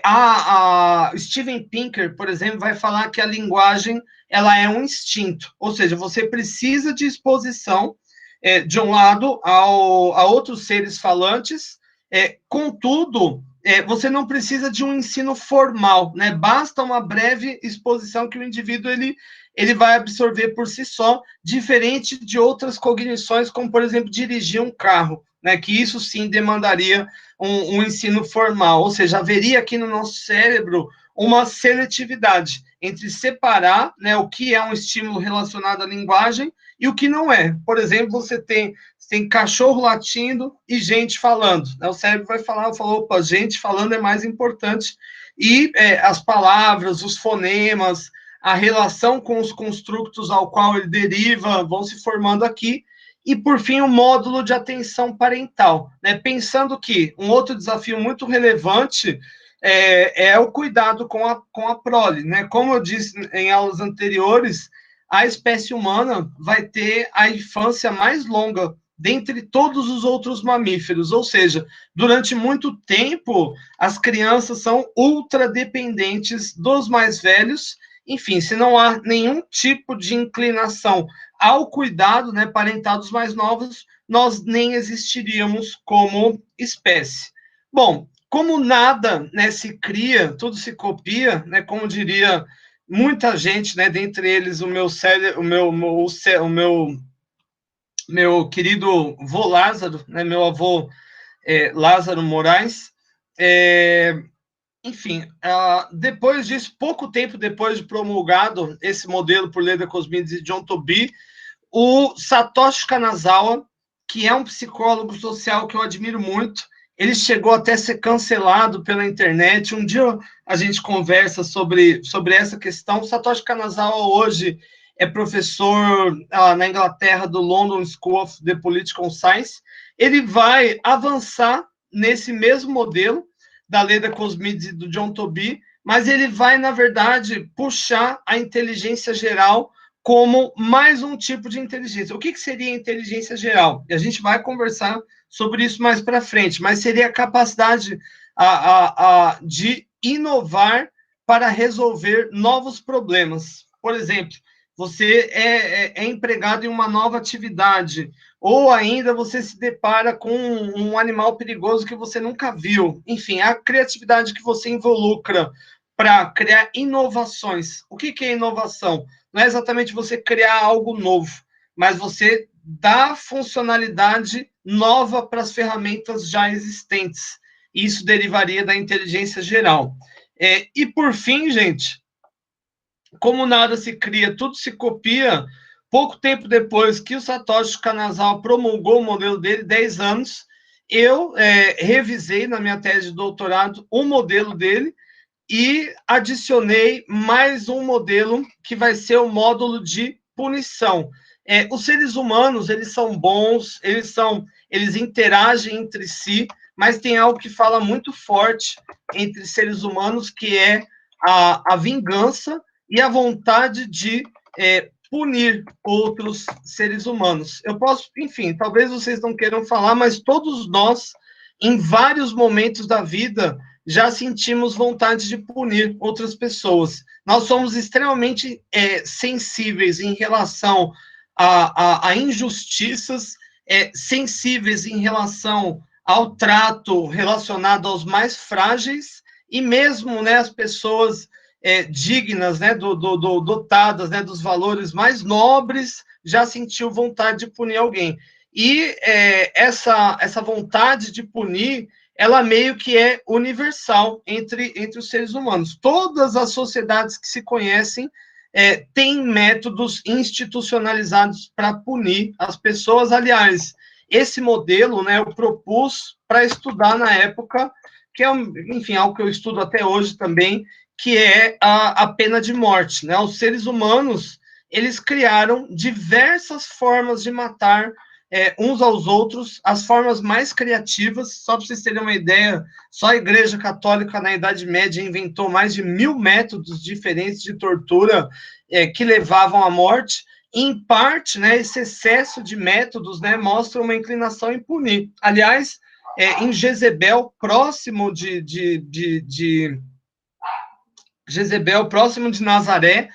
a Steven Pinker, por exemplo, vai falar que a linguagem ela é um instinto, ou seja, você precisa de exposição de um lado, a outros seres falantes. Contudo, você não precisa de um ensino formal, né? Basta uma breve exposição que o indivíduo ele vai absorver por si só, diferente de outras cognições, como, por exemplo, dirigir um carro, né? Que isso sim demandaria um ensino formal, ou seja, haveria aqui no nosso cérebro uma seletividade entre separar, né, o que é um estímulo relacionado à linguagem e o que não é. Por exemplo, você tem cachorro latindo e gente falando. Né? O cérebro vai falar, opa, gente falando é mais importante. E as palavras, os fonemas, a relação com os construtos ao qual ele deriva vão se formando aqui. E, por fim, o módulo de atenção parental. Né? Pensando que um outro desafio muito relevante é o cuidado com a prole. Né? Como eu disse em aulas anteriores, a espécie humana vai ter a infância mais longa dentre todos os outros mamíferos, ou seja, durante muito tempo, as crianças são ultra dependentes dos mais velhos. Enfim, se não há nenhum tipo de inclinação ao cuidado, né, parental dos mais novos, nós nem existiríamos como espécie. Bom, como nada, né, se cria, tudo se copia, né, como diria muita gente, né, dentre eles o meu querido vô Lázaro, né, meu avô Lázaro Moraes. Enfim, depois disso, pouco tempo depois de promulgado esse modelo por Leda Cosmides e John Tobey, o Satoshi Kanazawa, que é um psicólogo social que eu admiro muito, ele chegou até a ser cancelado pela internet. Um dia a gente conversa sobre essa questão. O Satoshi Kanazawa hoje é professor na Inglaterra do London School of the Political Science. Ele vai avançar nesse mesmo modelo da Leda Cosmides e do John Tobey, mas ele vai, na verdade, puxar a inteligência geral como mais um tipo de inteligência. O que seria inteligência geral? E a gente vai conversar sobre isso mais para frente, mas seria a capacidade de inovar para resolver novos problemas. Por exemplo, você é empregado em uma nova atividade, ou ainda você se depara com um animal perigoso que você nunca viu. Enfim, a criatividade que você involucra para criar inovações. O que é inovação? Não é exatamente você criar algo novo, mas você dá funcionalidade nova para as ferramentas já existentes. Isso derivaria da inteligência geral. E, por fim, gente, como nada se cria, tudo se copia. Pouco tempo depois que o Satoshi Kanazawa promulgou o modelo dele, 10 anos, eu revisei na minha tese de doutorado o modelo dele e adicionei mais um modelo que vai ser o módulo de punição. Os seres humanos, eles são bons, eles interagem entre si, mas tem algo que fala muito forte entre seres humanos, que é a vingança e a vontade de punir outros seres humanos. Eu posso, enfim, talvez vocês não queiram falar, mas todos nós, em vários momentos da vida, já sentimos vontade de punir outras pessoas. Nós somos extremamente sensíveis em relação a injustiças, sensíveis em relação ao trato relacionado aos mais frágeis, e mesmo, né, as pessoas dignas, né, dotadas, né, dos valores mais nobres, já sentiu vontade de punir alguém. E essa vontade de punir, ela meio que é universal entre os seres humanos. Todas as sociedades que se conhecem têm métodos institucionalizados para punir as pessoas. Aliás, esse modelo, né, eu propus para estudar na época, que é, enfim, algo que eu estudo até hoje também, que é a pena de morte. Né? Os seres humanos, eles criaram diversas formas de matar uns aos outros, as formas mais criativas. Só para vocês terem uma ideia, só a Igreja Católica na Idade Média inventou mais de 1000 métodos diferentes de tortura que levavam à morte. Em parte, né, esse excesso de métodos, né, mostra uma inclinação em punir. Aliás, em Jezebel, próximo de Jezebel, próximo de Nazaré,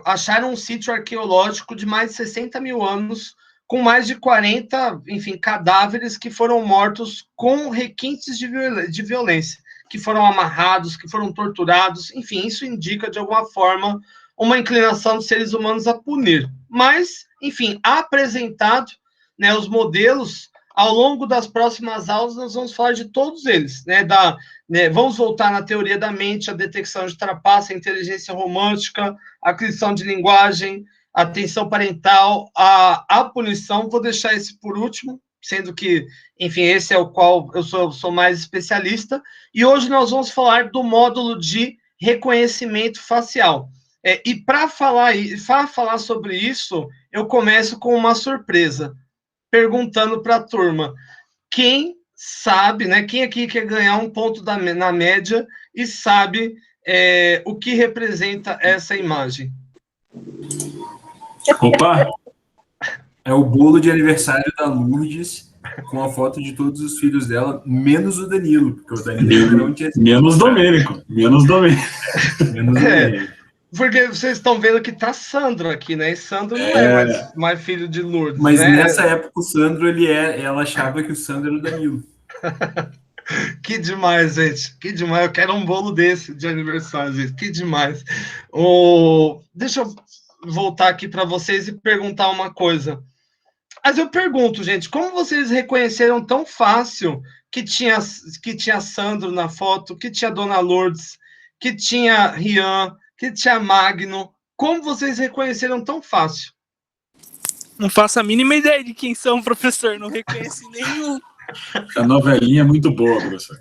acharam um sítio arqueológico de mais de 60 mil anos, com mais de 40, enfim, cadáveres que foram mortos com requintes de violência, que foram amarrados, que foram torturados, enfim, isso indica, de alguma forma, uma inclinação dos seres humanos a punir. Mas, enfim, apresentado, né, os modelos, ao longo das próximas aulas, nós vamos falar de todos eles, né, vamos voltar na teoria da mente, a detecção de trapaça, a inteligência romântica, a aquisição de linguagem, a atenção parental, a punição. Vou deixar esse por último, sendo que, enfim, esse é o qual eu sou mais especialista, e hoje nós vamos falar do módulo de reconhecimento facial. E para falar sobre isso, eu começo com uma surpresa, perguntando para a turma, quem sabe, né, quem aqui quer ganhar um ponto na média e sabe o que representa essa imagem? Opa! É o bolo de aniversário da Lourdes, com a foto de todos os filhos dela, menos o Danilo, porque o Danilo não tinha... Menos Domênico. Menos Domênico. Porque vocês estão vendo que tá Sandro aqui, né? E Sandro não é mais filho de Lourdes. Mas né? Nessa época o Sandro, ela achava que o Sandro era o Danilo. Que demais, gente. Que demais. Eu quero um bolo desse de aniversário, gente. Que demais. Deixa eu voltar aqui para vocês e perguntar uma coisa. Mas eu pergunto, gente, como vocês reconheceram tão fácil que tinha Sandro na foto, que tinha Dona Lourdes, que tinha Rian, que tinha Magno? Como vocês reconheceram tão fácil? Não faço a mínima ideia de quem são, professor. Não reconheci nenhum. A novelinha é muito boa, professor.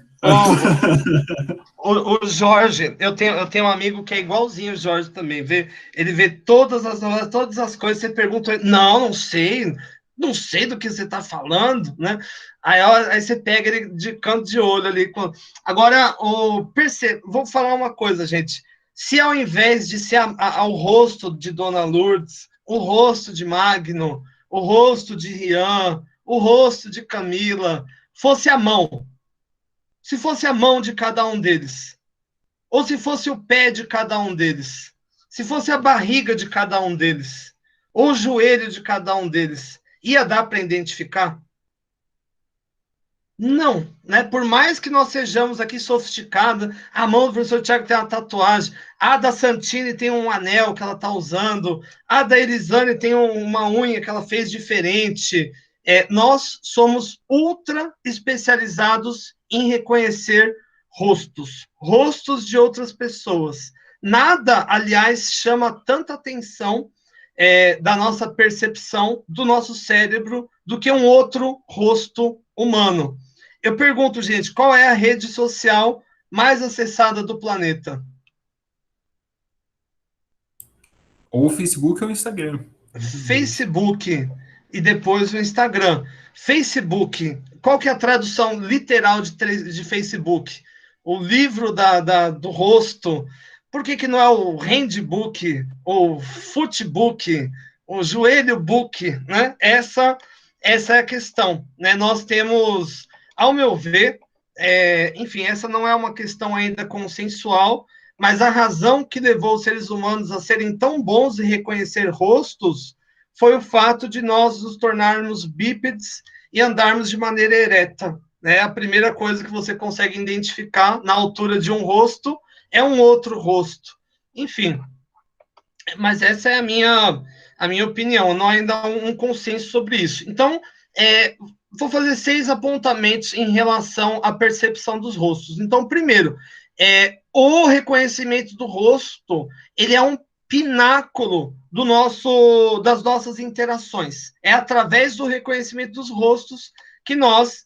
O Jorge, eu tenho um amigo que é igualzinho o Jorge também. Ele vê todas as coisas, você pergunta, não sei do que você está falando, né? Aí você pega ele de canto de olho ali. Agora, vou falar uma coisa, gente. Se ao invés de ser ao rosto de Dona Lourdes, o rosto de Magno, o rosto de Rian, o rosto de Camila, fosse a mão, se fosse a mão de cada um deles, ou se fosse o pé de cada um deles, se fosse a barriga de cada um deles, ou o joelho de cada um deles, ia dar para identificar? Não, né? Por mais que nós sejamos aqui sofisticados, a mão do professor Tiago tem uma tatuagem, a da Santini tem um anel que ela está usando, a da Elisane tem uma unha que ela fez diferente. Nós somos ultra especializados em reconhecer rostos de outras pessoas. Nada, aliás, chama tanta atenção da nossa percepção, do nosso cérebro, do que um outro rosto humano. Eu pergunto, gente, qual é a rede social mais acessada do planeta? Ou o Facebook ou o Instagram. Facebook e depois o Instagram. Facebook, qual que é a tradução literal de Facebook? O livro do rosto. Por que não é o handbook, o footbook, o joelho book, né? Essa é a questão, né? Nós temos, ao meu ver, enfim, essa não é uma questão ainda consensual, mas a razão que levou os seres humanos a serem tão bons em reconhecer rostos foi o fato de nós nos tornarmos bípedes e andarmos de maneira ereta, né? A primeira coisa que você consegue identificar na altura de um rosto é um outro rosto. Enfim, mas essa é a minha opinião, não há ainda um consenso sobre isso. Então, vou fazer 6 apontamentos em relação à percepção dos rostos. Então, primeiro, o reconhecimento do rosto, ele é um pináculo das nossas interações. É através do reconhecimento dos rostos que nós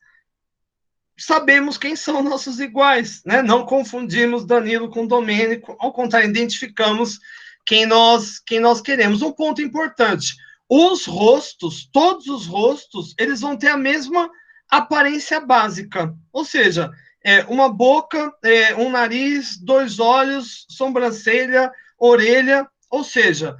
sabemos quem são nossos iguais, né? Não confundimos Danilo com Domênico, ao contrário, identificamos quem nós queremos. Um ponto importante, os rostos, todos os rostos, eles vão ter a mesma aparência básica, ou seja, uma boca, um nariz, 2 olhos, sobrancelha, orelha, ou seja,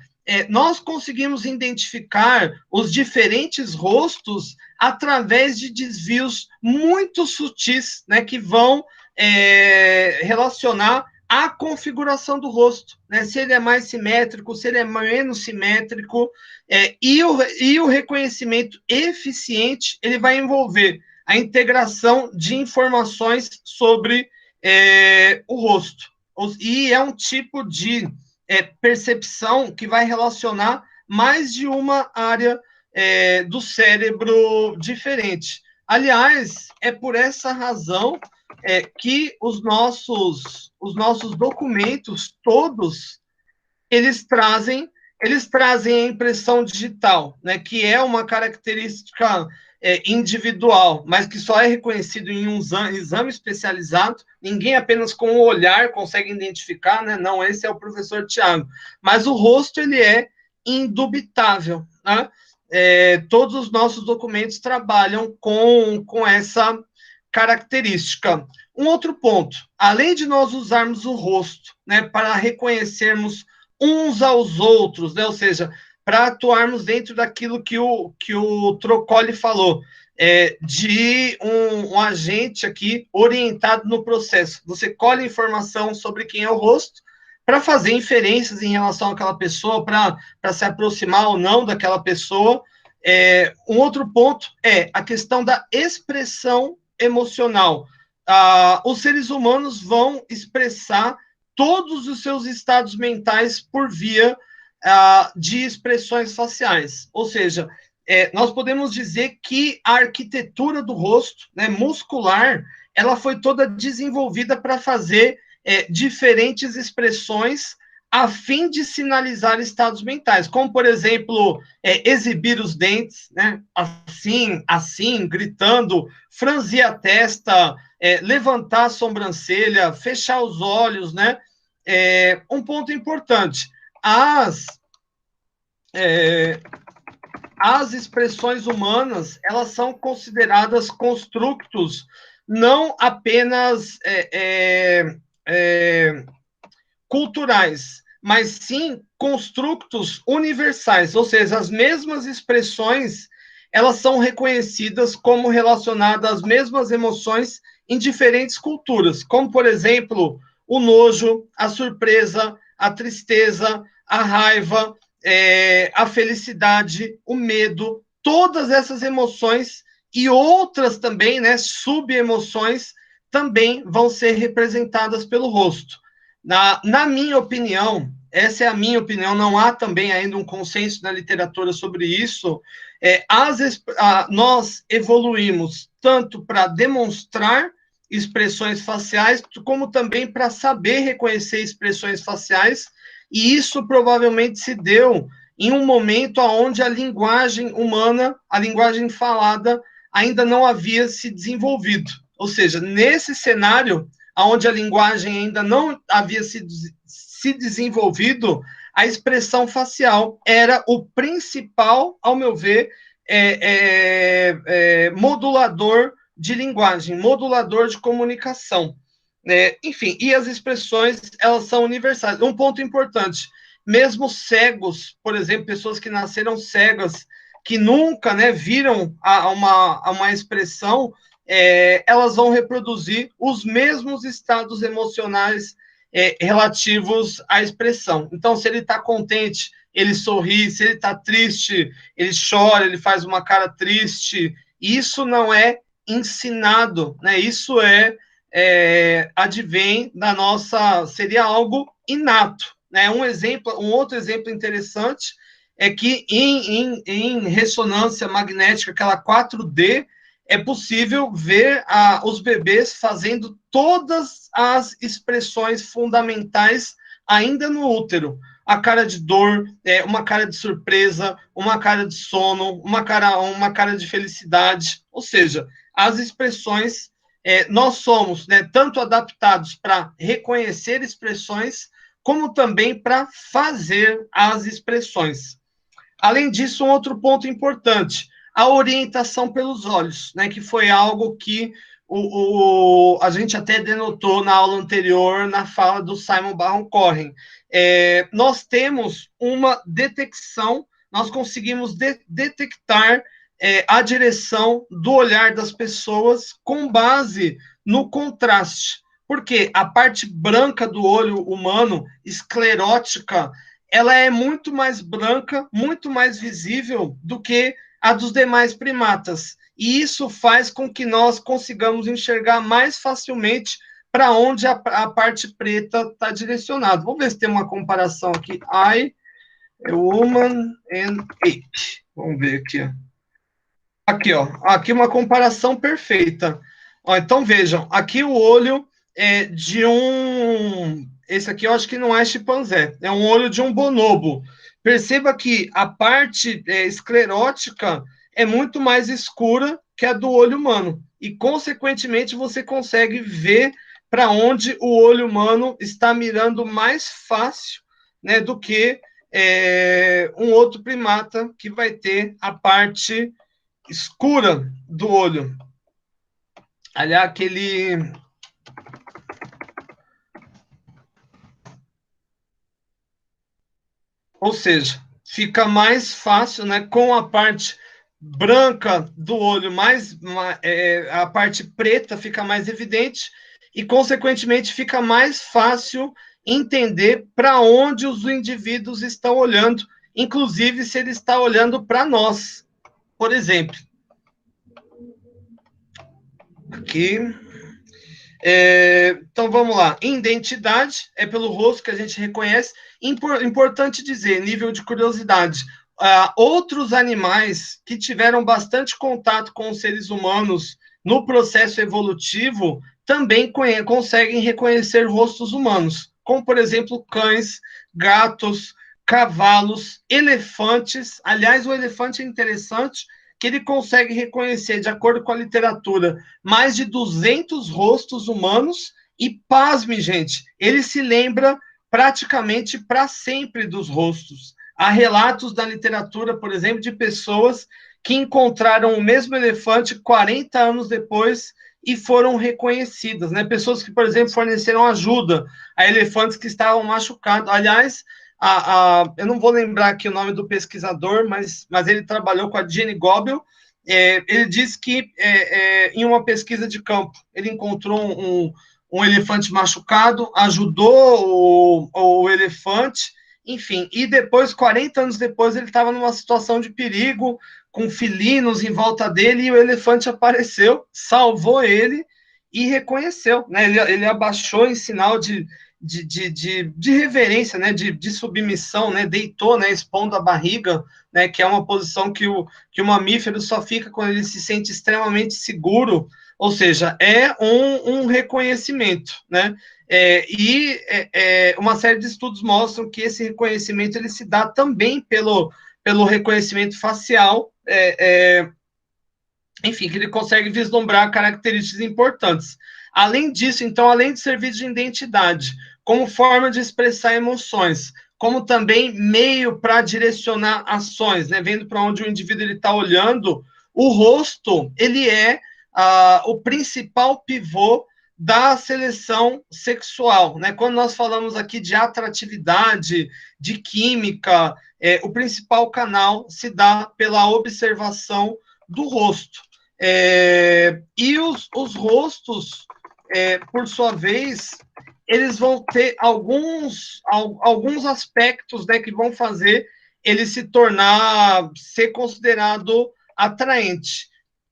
nós conseguimos identificar os diferentes rostos através de desvios muito sutis, né, que vão relacionar a configuração do rosto, né? Se ele é mais simétrico, se ele é menos simétrico, e o reconhecimento eficiente, ele vai envolver a integração de informações sobre o rosto. E é um tipo de percepção que vai relacionar mais de uma área do cérebro diferente. Aliás, é por essa razão que os nossos documentos, todos, eles trazem a impressão digital, né, que é uma característica individual, mas que só é reconhecido em um exame especializado. Ninguém apenas com o olhar consegue identificar, né? Não, esse é o professor Tiago. Mas o rosto, ele é indubitável, né? Todos os nossos documentos trabalham com essa característica. Um outro ponto, além de nós usarmos o rosto, né, para reconhecermos uns aos outros, né, ou seja, para atuarmos dentro daquilo que o Trocoli falou, de um agente aqui orientado no processo. Você colhe informação sobre quem é o rosto para fazer inferências em relação àquela pessoa, para se aproximar ou não daquela pessoa. Um outro ponto é a questão da expressão emocional. Os seres humanos vão expressar todos os seus estados mentais por via de expressões faciais. Ou seja, nós podemos dizer que a arquitetura do rosto, né, muscular, ela foi toda desenvolvida para fazer diferentes expressões a fim de sinalizar estados mentais, como, por exemplo, exibir os dentes, né, assim, gritando, franzir a testa, levantar a sobrancelha, fechar os olhos, né? Um ponto importante, as expressões humanas, elas são consideradas construtos não apenas culturais, mas sim construtos universais, ou seja, as mesmas expressões, elas são reconhecidas como relacionadas às mesmas emoções em diferentes culturas, como, por exemplo, o nojo, a surpresa, a tristeza, a raiva, a felicidade, o medo, todas essas emoções e outras também, né, sub-emoções, também vão ser representadas pelo rosto. Na minha opinião, essa é a minha opinião, não há também ainda um consenso na literatura sobre isso, nós evoluímos tanto para demonstrar expressões faciais, como também para saber reconhecer expressões faciais, e isso provavelmente se deu em um momento onde a linguagem humana, a linguagem falada, ainda não havia se desenvolvido. Ou seja, nesse cenário, onde a linguagem ainda não havia se desenvolvido, a expressão facial era o principal, ao meu ver, modulador de linguagem, modulador de comunicação. Enfim, e as expressões, elas são universais. Um ponto importante, mesmo cegos, por exemplo, pessoas que nasceram cegas, que nunca, né, viram uma expressão, elas vão reproduzir os mesmos estados emocionais relativos à expressão. Então, se ele está contente, ele sorri, se ele está triste, ele chora, ele faz uma cara triste. Isso não é ensinado, né? Isso advém da nossa, seria algo inato, né? Um outro exemplo interessante é que em ressonância magnética, aquela 4D, é possível ver os bebês fazendo todas as expressões fundamentais ainda no útero. A cara de dor, uma cara de surpresa, uma cara de sono, uma cara de felicidade. Ou seja, as expressões, nós somos, né, tanto adaptados para reconhecer expressões, como também para fazer as expressões. Além disso, um outro ponto importante, a orientação pelos olhos, né, que foi algo que a gente até denotou na aula anterior, na fala do Simon Baron-Cohen. Nós temos uma detecção, nós conseguimos detectar a direção do olhar das pessoas com base no contraste. Porque a parte branca do olho humano, esclerótica, ela é muito mais branca, muito mais visível do que a dos demais primatas. E isso faz com que nós consigamos enxergar mais facilmente para onde a parte preta está direcionada. Vamos ver se tem uma comparação aqui. Eye, human and ape. Vamos ver aqui, ó. Aqui, ó. Aqui uma comparação perfeita. Ó, então, vejam. Aqui o olho é de um... Esse aqui eu acho que não é chimpanzé. É um olho de um bonobo. Perceba que a parte esclerótica é muito mais escura que a do olho humano. E, consequentemente, você consegue ver para onde o olho humano está mirando mais fácil, né, do que um outro primata que vai ter a parte escura do olho. Aliás, aquele... Ou seja, fica mais fácil, né, com a parte branca do olho, a parte preta fica mais evidente e, consequentemente, fica mais fácil entender para onde os indivíduos estão olhando, inclusive se ele está olhando para nós. Por exemplo, aqui... então, vamos lá. Identidade é pelo rosto que a gente reconhece. Importante dizer, nível de curiosidade, outros animais que tiveram bastante contato com os seres humanos no processo evolutivo também conseguem reconhecer rostos humanos, como, por exemplo, cães, gatos, cavalos, elefantes. Aliás, o elefante é interessante, que ele consegue reconhecer, de acordo com a literatura, mais de 200 rostos humanos e, pasme, gente, ele se lembra praticamente para sempre dos rostos. Há relatos da literatura, por exemplo, de pessoas que encontraram o mesmo elefante 40 anos depois e foram reconhecidas, né? Pessoas que, por exemplo, forneceram ajuda a elefantes que estavam machucados. Aliás, eu não vou lembrar aqui o nome do pesquisador, mas ele trabalhou com a Jenny Goebel. Ele disse que, em uma pesquisa de campo, ele encontrou um elefante machucado, ajudou o elefante, enfim, e depois, 40 anos depois, ele estava numa situação de perigo, com felinos em volta dele, e o elefante apareceu, salvou ele e reconheceu, né? Ele abaixou em sinal de reverência, né, de submissão, né, deitou, né, expondo a barriga, né, que é uma posição que o mamífero só fica quando ele se sente extremamente seguro, ou seja, é um reconhecimento, né, uma série de estudos mostram que esse reconhecimento ele se dá também pelo reconhecimento facial, enfim, que ele consegue vislumbrar características importantes. Além disso, então, além de servir de identidade, como forma de expressar emoções, como também meio para direcionar ações, né? Vendo para onde o indivíduo está olhando, o rosto, ele é o principal pivô da seleção sexual, né? Quando nós falamos aqui de atratividade, de química, o principal canal se dá pela observação do rosto. E os rostos, por sua vez, eles vão ter alguns aspectos, né, que vão fazer ele ser considerado atraente.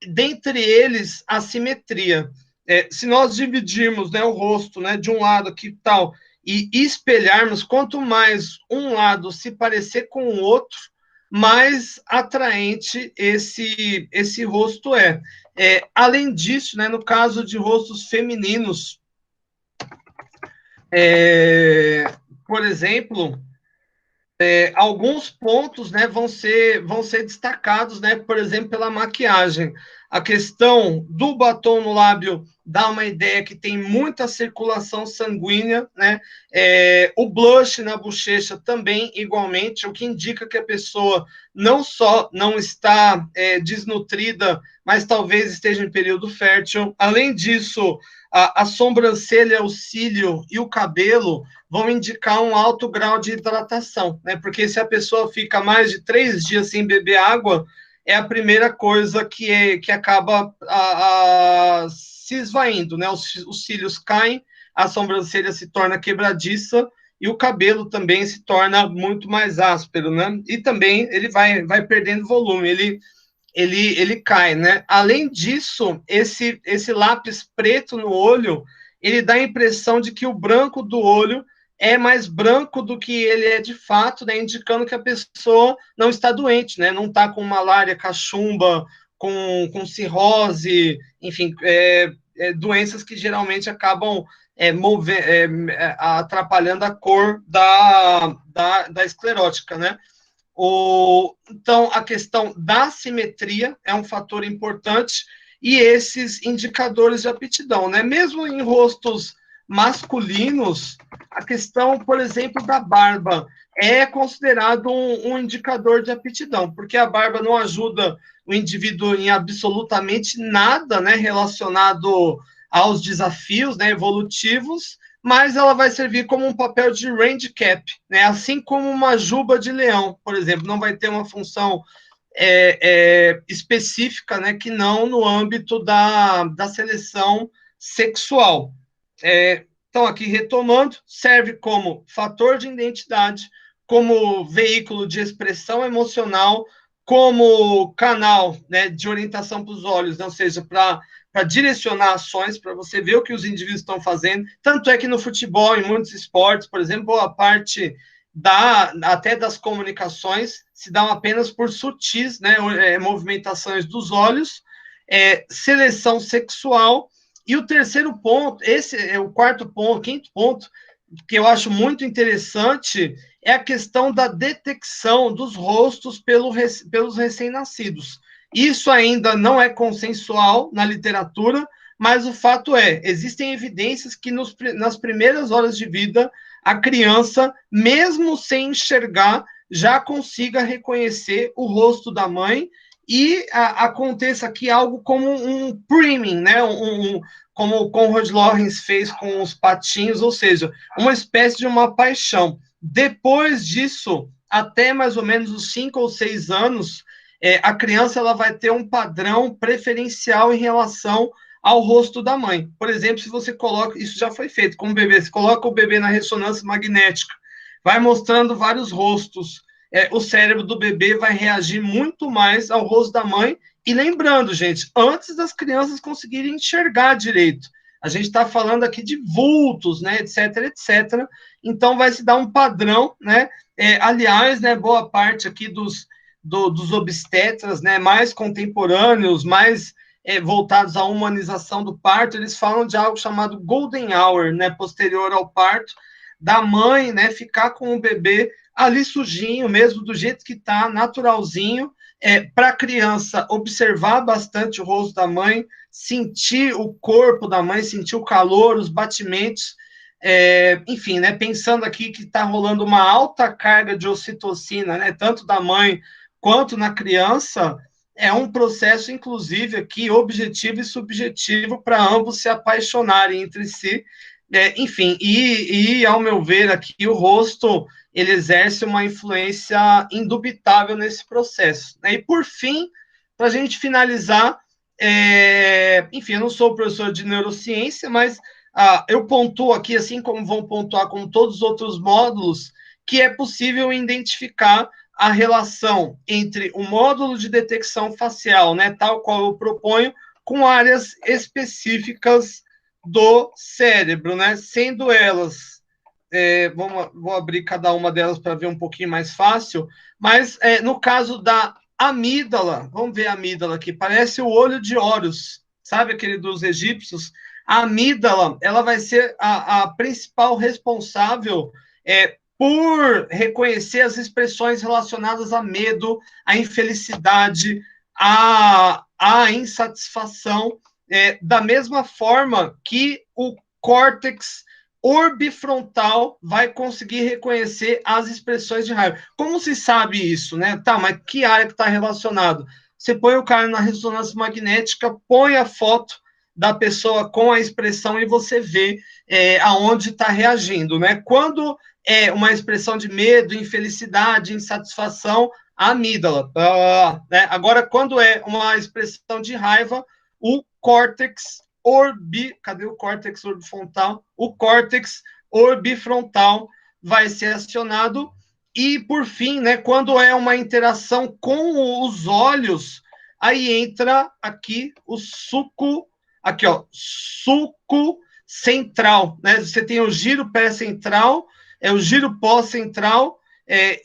Dentre eles, a simetria. Se nós dividirmos, né, o rosto, né, de um lado aqui tal, e espelharmos, quanto mais um lado se parecer com o outro, mais atraente esse rosto é. Além disso, né, no caso de rostos femininos, por exemplo, alguns pontos, né, vão ser destacados, né, por exemplo, pela maquiagem. A questão do batom no lábio dá uma ideia que tem muita circulação sanguínea, né? O blush na bochecha também, igualmente, o que indica que a pessoa não só não está desnutrida, mas talvez esteja em período fértil. Além disso, a sobrancelha, o cílio e o cabelo vão indicar um alto grau de hidratação, né? Porque se a pessoa fica mais de 3 dias sem beber água, é a primeira coisa que acaba se esvaindo, né? Os cílios caem, a sobrancelha se torna quebradiça e o cabelo também se torna muito mais áspero, né? E também ele vai perdendo volume, ele cai, né? Além disso, esse lápis preto no olho, ele dá a impressão de que o branco do olho é mais branco do que ele é de fato, né? Indicando que a pessoa não está doente, né? Não está com malária, cachumba, com cirrose, enfim, doenças que geralmente acabam atrapalhando a cor da esclerótica, né? Então, a questão da simetria é um fator importante e esses indicadores de aptidão, né? Mesmo em rostos masculinos, a questão, por exemplo, da barba é considerado um indicador de aptidão, porque a barba não ajuda o indivíduo em absolutamente nada, né, relacionado aos desafios, né, evolutivos, mas ela vai servir como um papel de handicap, né, assim como uma juba de leão, por exemplo, não vai ter uma função específica, né, que não no âmbito da seleção sexual. Então, aqui retomando, serve como fator de identidade, como veículo de expressão emocional, como canal, né, de orientação para os olhos, ou seja, para direcionar ações, para você ver o que os indivíduos estão fazendo. Tanto é que no futebol, em muitos esportes, por exemplo, boa parte até das comunicações se dão apenas por sutis, né, movimentações dos olhos, seleção sexual. E o terceiro ponto, esse é o quarto ponto, quinto ponto, que eu acho muito interessante, é a questão da detecção dos rostos pelos recém-nascidos. Isso ainda não é consensual na literatura, mas o fato existem evidências que nas primeiras horas de vida, a criança, mesmo sem enxergar, já consiga reconhecer o rosto da mãe e aconteça aqui algo como um priming, né? Como o Conrad Lorenz fez com os patinhos, ou seja, uma espécie de uma paixão. Depois disso, até mais ou menos os 5 ou 6 anos, a criança ela vai ter um padrão preferencial em relação ao rosto da mãe. Por exemplo, se você coloca, isso já foi feito com o bebê, você coloca o bebê na ressonância magnética, vai mostrando vários rostos, o cérebro do bebê vai reagir muito mais ao rosto da mãe. E lembrando, gente, antes das crianças conseguirem enxergar direito, a gente está falando aqui de vultos, né, etc, etc. Então, vai se dar um padrão, né? Aliás, né, boa parte aqui dos obstetras, né, mais contemporâneos, mais voltados à humanização do parto, eles falam de algo chamado golden hour, né, posterior ao parto, da mãe, né, ficar com o bebê ali sujinho, mesmo do jeito que está, naturalzinho, para a criança observar bastante o rosto da mãe, sentir o corpo da mãe, sentir o calor, os batimentos, enfim, né, pensando aqui que está rolando uma alta carga de ocitocina, né, tanto da mãe quanto na criança, é um processo, inclusive, aqui, objetivo e subjetivo para ambos se apaixonarem entre si, enfim, e, ao meu ver, aqui o rosto, ele exerce uma influência indubitável nesse processo, né? E, por fim, para a gente finalizar, enfim, eu não sou professor de neurociência, mas eu pontuo aqui, assim como vão pontuar com todos os outros módulos, que é possível identificar a relação entre o módulo de detecção facial, né, tal qual eu proponho, com áreas específicas do cérebro, né, sendo elas, vou abrir cada uma delas para ver um pouquinho mais fácil, mas no caso da amígdala, vamos ver a amígdala aqui, parece o olho de Horus, sabe aquele dos egípcios? A amígdala, ela vai ser a principal responsável por reconhecer as expressões relacionadas a medo, a infelicidade, a insatisfação, da mesma forma que o córtex orbifrontal vai conseguir reconhecer as expressões de raiva. Como se sabe isso, né? Tá, mas que área que está relacionado? Você põe o cara na ressonância magnética, põe a foto da pessoa com a expressão e você vê aonde está reagindo, né? Quando é uma expressão de medo, infelicidade, insatisfação, a amígdala. Né? Agora, quando é uma expressão de raiva, o córtex cadê o córtex orbifrontal? O córtex orbifrontal vai ser acionado. E, por fim, né, quando é uma interação com os olhos, aí entra aqui o suco, aqui, ó, suco central, né? Você tem o giro pré-central, o giro pós-central,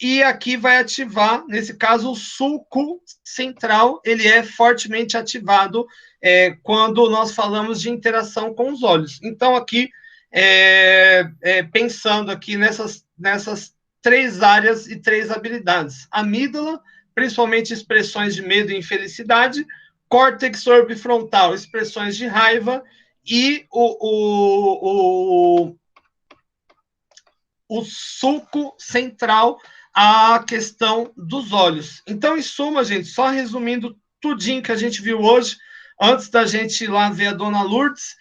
e aqui vai ativar, nesse caso, o sulco central, ele é fortemente ativado quando nós falamos de interação com os olhos. Então, aqui, pensando aqui nessas 3 áreas e 3 habilidades. Amígdala, principalmente expressões de medo e infelicidade, córtex orbifrontal, expressões de raiva, e o sulco central, a questão dos olhos. Então, em suma, gente, só resumindo tudinho que a gente viu hoje, antes da gente ir lá ver a dona Lourdes,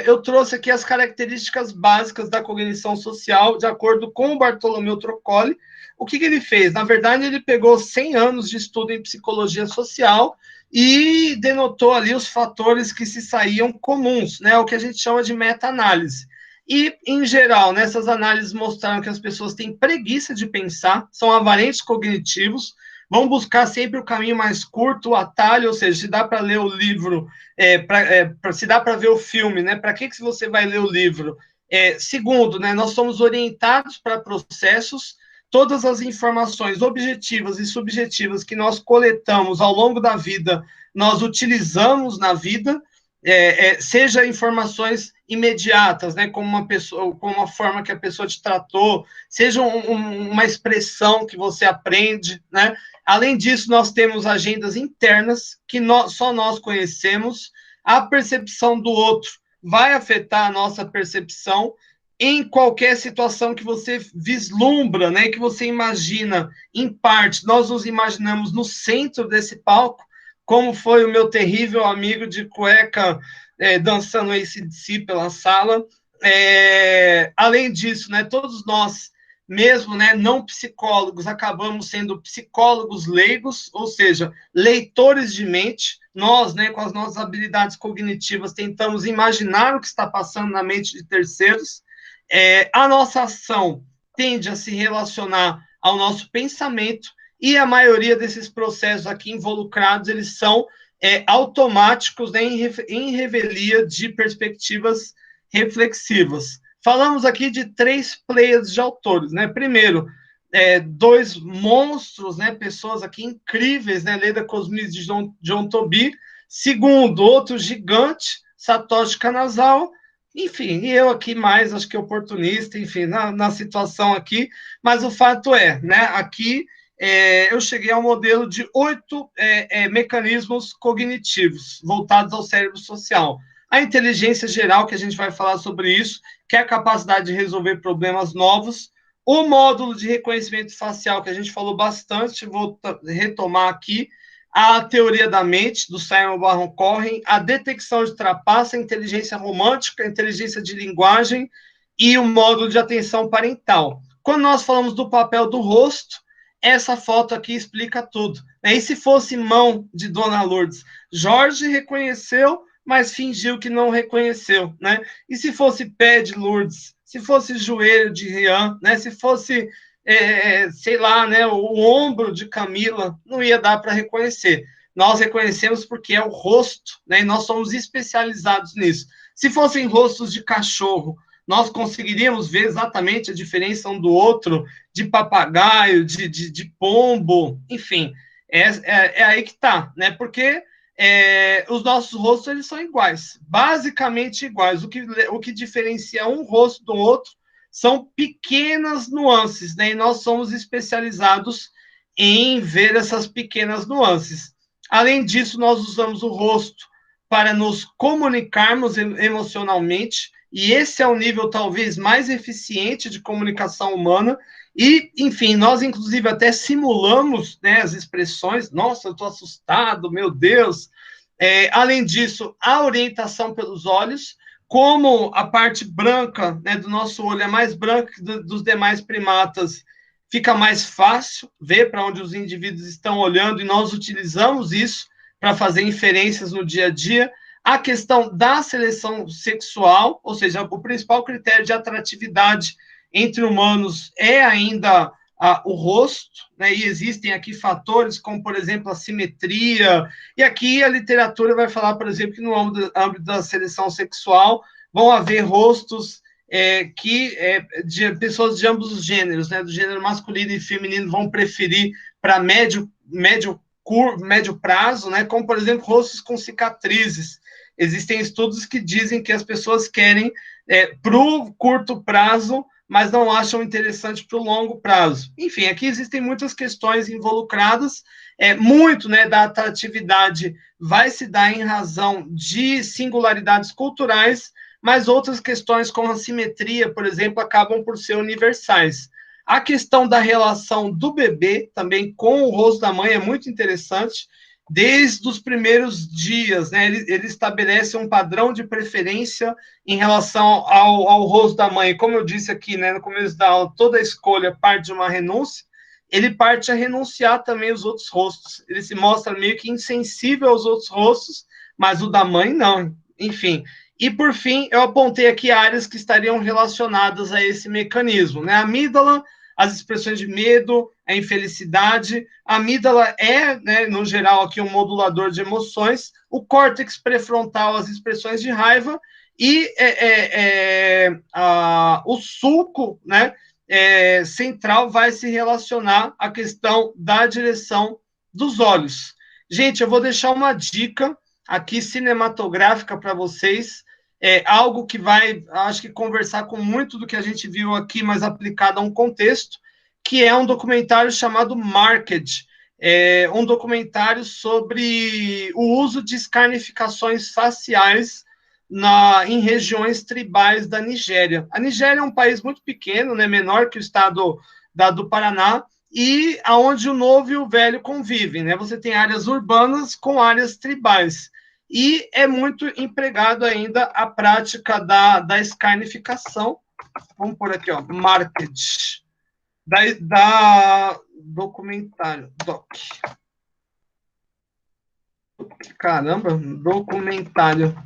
eu trouxe aqui as características básicas da cognição social, de acordo com o Bartolomeu Trocoli. O que ele fez? Na verdade, ele pegou 100 anos de estudo em psicologia social e denotou ali os fatores que se saíam comuns, né, o que a gente chama de meta-análise. E, em geral, nessas análises mostraram que as pessoas têm preguiça de pensar, são avarentes cognitivos, vão buscar sempre o caminho mais curto, o atalho, ou seja, se dá para ler o livro, se dá para ver o filme, né? Para que você vai ler o livro? Segundo, né, nós somos orientados para processos, todas as informações objetivas e subjetivas que nós coletamos ao longo da vida, nós utilizamos na vida, seja informações imediatas, né, como uma forma que a pessoa te tratou, seja uma expressão que você aprende, né? Além disso, nós temos agendas internas que só nós conhecemos. A percepção do outro vai afetar a nossa percepção em qualquer situação que você vislumbra, né, que você imagina. Em parte, nós nos imaginamos no centro desse palco, como foi o meu terrível amigo de cueca dançando AC/DC pela sala. Além disso, né, todos nós, mesmo, né, não psicólogos, acabamos sendo psicólogos leigos, ou seja, leitores de mente. Nós, né, com as nossas habilidades cognitivas, tentamos imaginar o que está passando na mente de terceiros. A nossa ação tende a se relacionar ao nosso pensamento, e a maioria desses processos aqui involucrados, eles são automáticos, né, em revelia de perspectivas reflexivas. Falamos aqui de 3 players de autores, né? Primeiro, 2 monstros, né? Pessoas aqui incríveis, né? Leda Cosmides de John Tobey. Segundo, outro gigante, Satoshi Kanazawa. Enfim, e eu aqui mais, acho que oportunista, enfim, na situação aqui. Mas o fato né? Aqui eu cheguei ao modelo de 8 mecanismos cognitivos voltados ao cérebro social. A inteligência geral, que a gente vai falar sobre isso, que é a capacidade de resolver problemas novos. O módulo de reconhecimento facial, que a gente falou bastante, vou retomar aqui. A teoria da mente, do Simon Baron Cohen. A detecção de trapaça, a inteligência romântica, a inteligência de linguagem e o módulo de atenção parental. Quando nós falamos do papel do rosto, essa foto aqui explica tudo. E se fosse mão de Dona Lourdes? Jorge reconheceu, mas fingiu que não reconheceu, né? E se fosse pé de Lourdes, se fosse joelho de Rian, né? Se fosse, sei lá, né, o ombro de Camila, não ia dar para reconhecer. Nós reconhecemos porque é o rosto, né? E nós somos especializados nisso. Se fossem rostos de cachorro, nós conseguiríamos ver exatamente a diferença um do outro, de papagaio, de pombo, enfim. É aí que está, né? Porque os nossos rostos, eles são iguais, basicamente iguais. O que diferencia um rosto do outro são pequenas nuances, né? E nós somos especializados em ver essas pequenas nuances. Além disso, nós usamos o rosto para nos comunicarmos emocionalmente, e esse é o nível talvez mais eficiente de comunicação humana. E, enfim, nós inclusive até simulamos, né, as expressões. Nossa, eu estou assustado, meu Deus. Além disso, a orientação pelos olhos, como a parte branca, né, do nosso olho é mais branca que dos demais primatas, fica mais fácil ver para onde os indivíduos estão olhando, e nós utilizamos isso para fazer inferências no dia a dia. A questão da seleção sexual, ou seja, o principal critério de atratividade entre humanos é ainda o rosto, né? E existem aqui fatores como, por exemplo, a simetria, e aqui a literatura vai falar, por exemplo, que no âmbito da seleção sexual vão haver rostos de pessoas de ambos os gêneros, né? Do gênero masculino e feminino vão preferir para médio prazo, né? Como, por exemplo, rostos com cicatrizes. Existem estudos que dizem que as pessoas querem para o curto prazo, mas não acham interessante para o longo prazo. Enfim, aqui existem muitas questões involucradas, muito, né, da atratividade vai se dar em razão de singularidades culturais, mas outras questões como a simetria, por exemplo, acabam por ser universais. A questão da relação do bebê também com o rosto da mãe é muito interessante. Desde os primeiros dias, né, ele estabelece um padrão de preferência em relação ao rosto da mãe. Como eu disse aqui, né, no começo da aula, toda escolha parte de uma renúncia, ele parte a renunciar também os outros rostos. Ele se mostra meio que insensível aos outros rostos, mas o da mãe não. Enfim. E, por fim, eu apontei aqui áreas que estariam relacionadas a esse mecanismo, né? A amígdala, as expressões de medo, a infelicidade. A amígdala é, né, no geral, aqui um modulador de emoções. O córtex pré-frontal, as expressões de raiva. E o sulco, né, central vai se relacionar à questão da direção dos olhos. Gente, eu vou deixar uma dica aqui cinematográfica para vocês. Algo que vai, acho que, conversar com muito do que a gente viu aqui, mas aplicado a um contexto, que é um documentário chamado Marked, um documentário sobre o uso de escarnificações faciais em regiões tribais da Nigéria. A Nigéria é um país muito pequeno, né, menor que o estado do Paraná, e aonde o novo e o velho convivem, né? Você tem áreas urbanas com áreas tribais. E é muito empregado ainda a prática da escarnificação. Vamos por aqui, ó, Marked, da documentário, Caramba, documentário.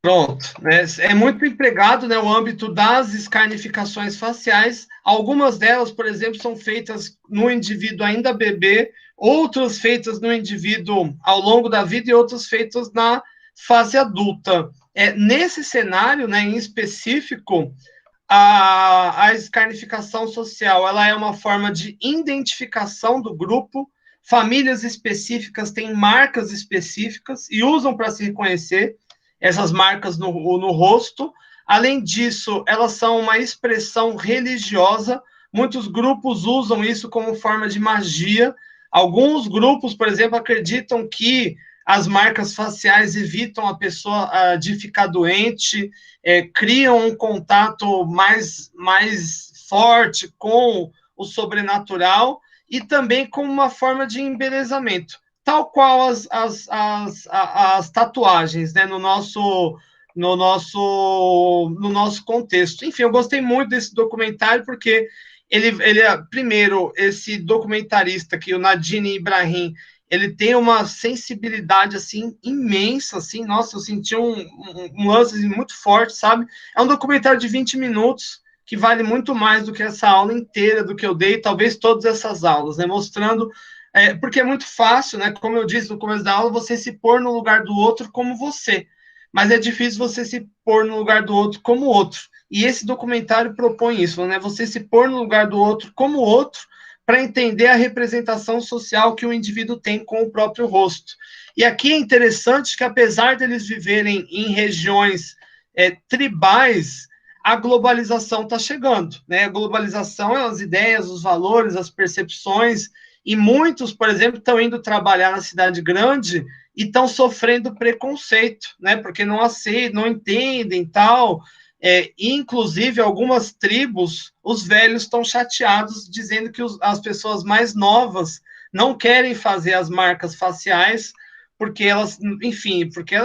Pronto, né? É muito empregado, né, o âmbito das escarnificações faciais. Algumas delas, por exemplo, são feitas no indivíduo ainda bebê, outras feitas no indivíduo ao longo da vida e outras feitas na fase adulta. Nesse cenário, né, em específico, a escarnificação social ela é uma forma de identificação do grupo. Famílias específicas têm marcas específicas e usam para se reconhecer essas marcas no rosto. Além disso, elas são uma expressão religiosa. Muitos grupos usam isso como forma de magia. Alguns grupos, por exemplo, acreditam que as marcas faciais evitam a pessoa de ficar doente, criam um contato mais forte com o sobrenatural e também como uma forma de embelezamento, tal qual as tatuagens, né, no nosso contexto. Enfim, eu gostei muito desse documentário porque ele primeiro, esse documentarista aqui, o Nadine Ibrahim, ele tem uma sensibilidade, assim, imensa, assim, nossa, eu senti um lance muito forte, sabe? É um documentário de 20 minutos, que vale muito mais do que essa aula inteira do que eu dei, talvez todas essas aulas, né, mostrando, porque é muito fácil, né, como eu disse no começo da aula, você se pôr no lugar do outro como você, mas é difícil você se pôr no lugar do outro como outro, e esse documentário propõe isso, né, você se pôr no lugar do outro como outro, para entender a representação social que o indivíduo tem com o próprio rosto. E aqui é interessante que, apesar deles viverem em regiões tribais, a globalização está chegando, né? A globalização é as ideias, os valores, as percepções, e muitos, por exemplo, estão indo trabalhar na cidade grande e estão sofrendo preconceito, né? Porque não aceitam, não entendem, tal. Inclusive, algumas tribos, os velhos estão chateados, dizendo que as pessoas mais novas não querem fazer as marcas faciais, porque elas, enfim, porque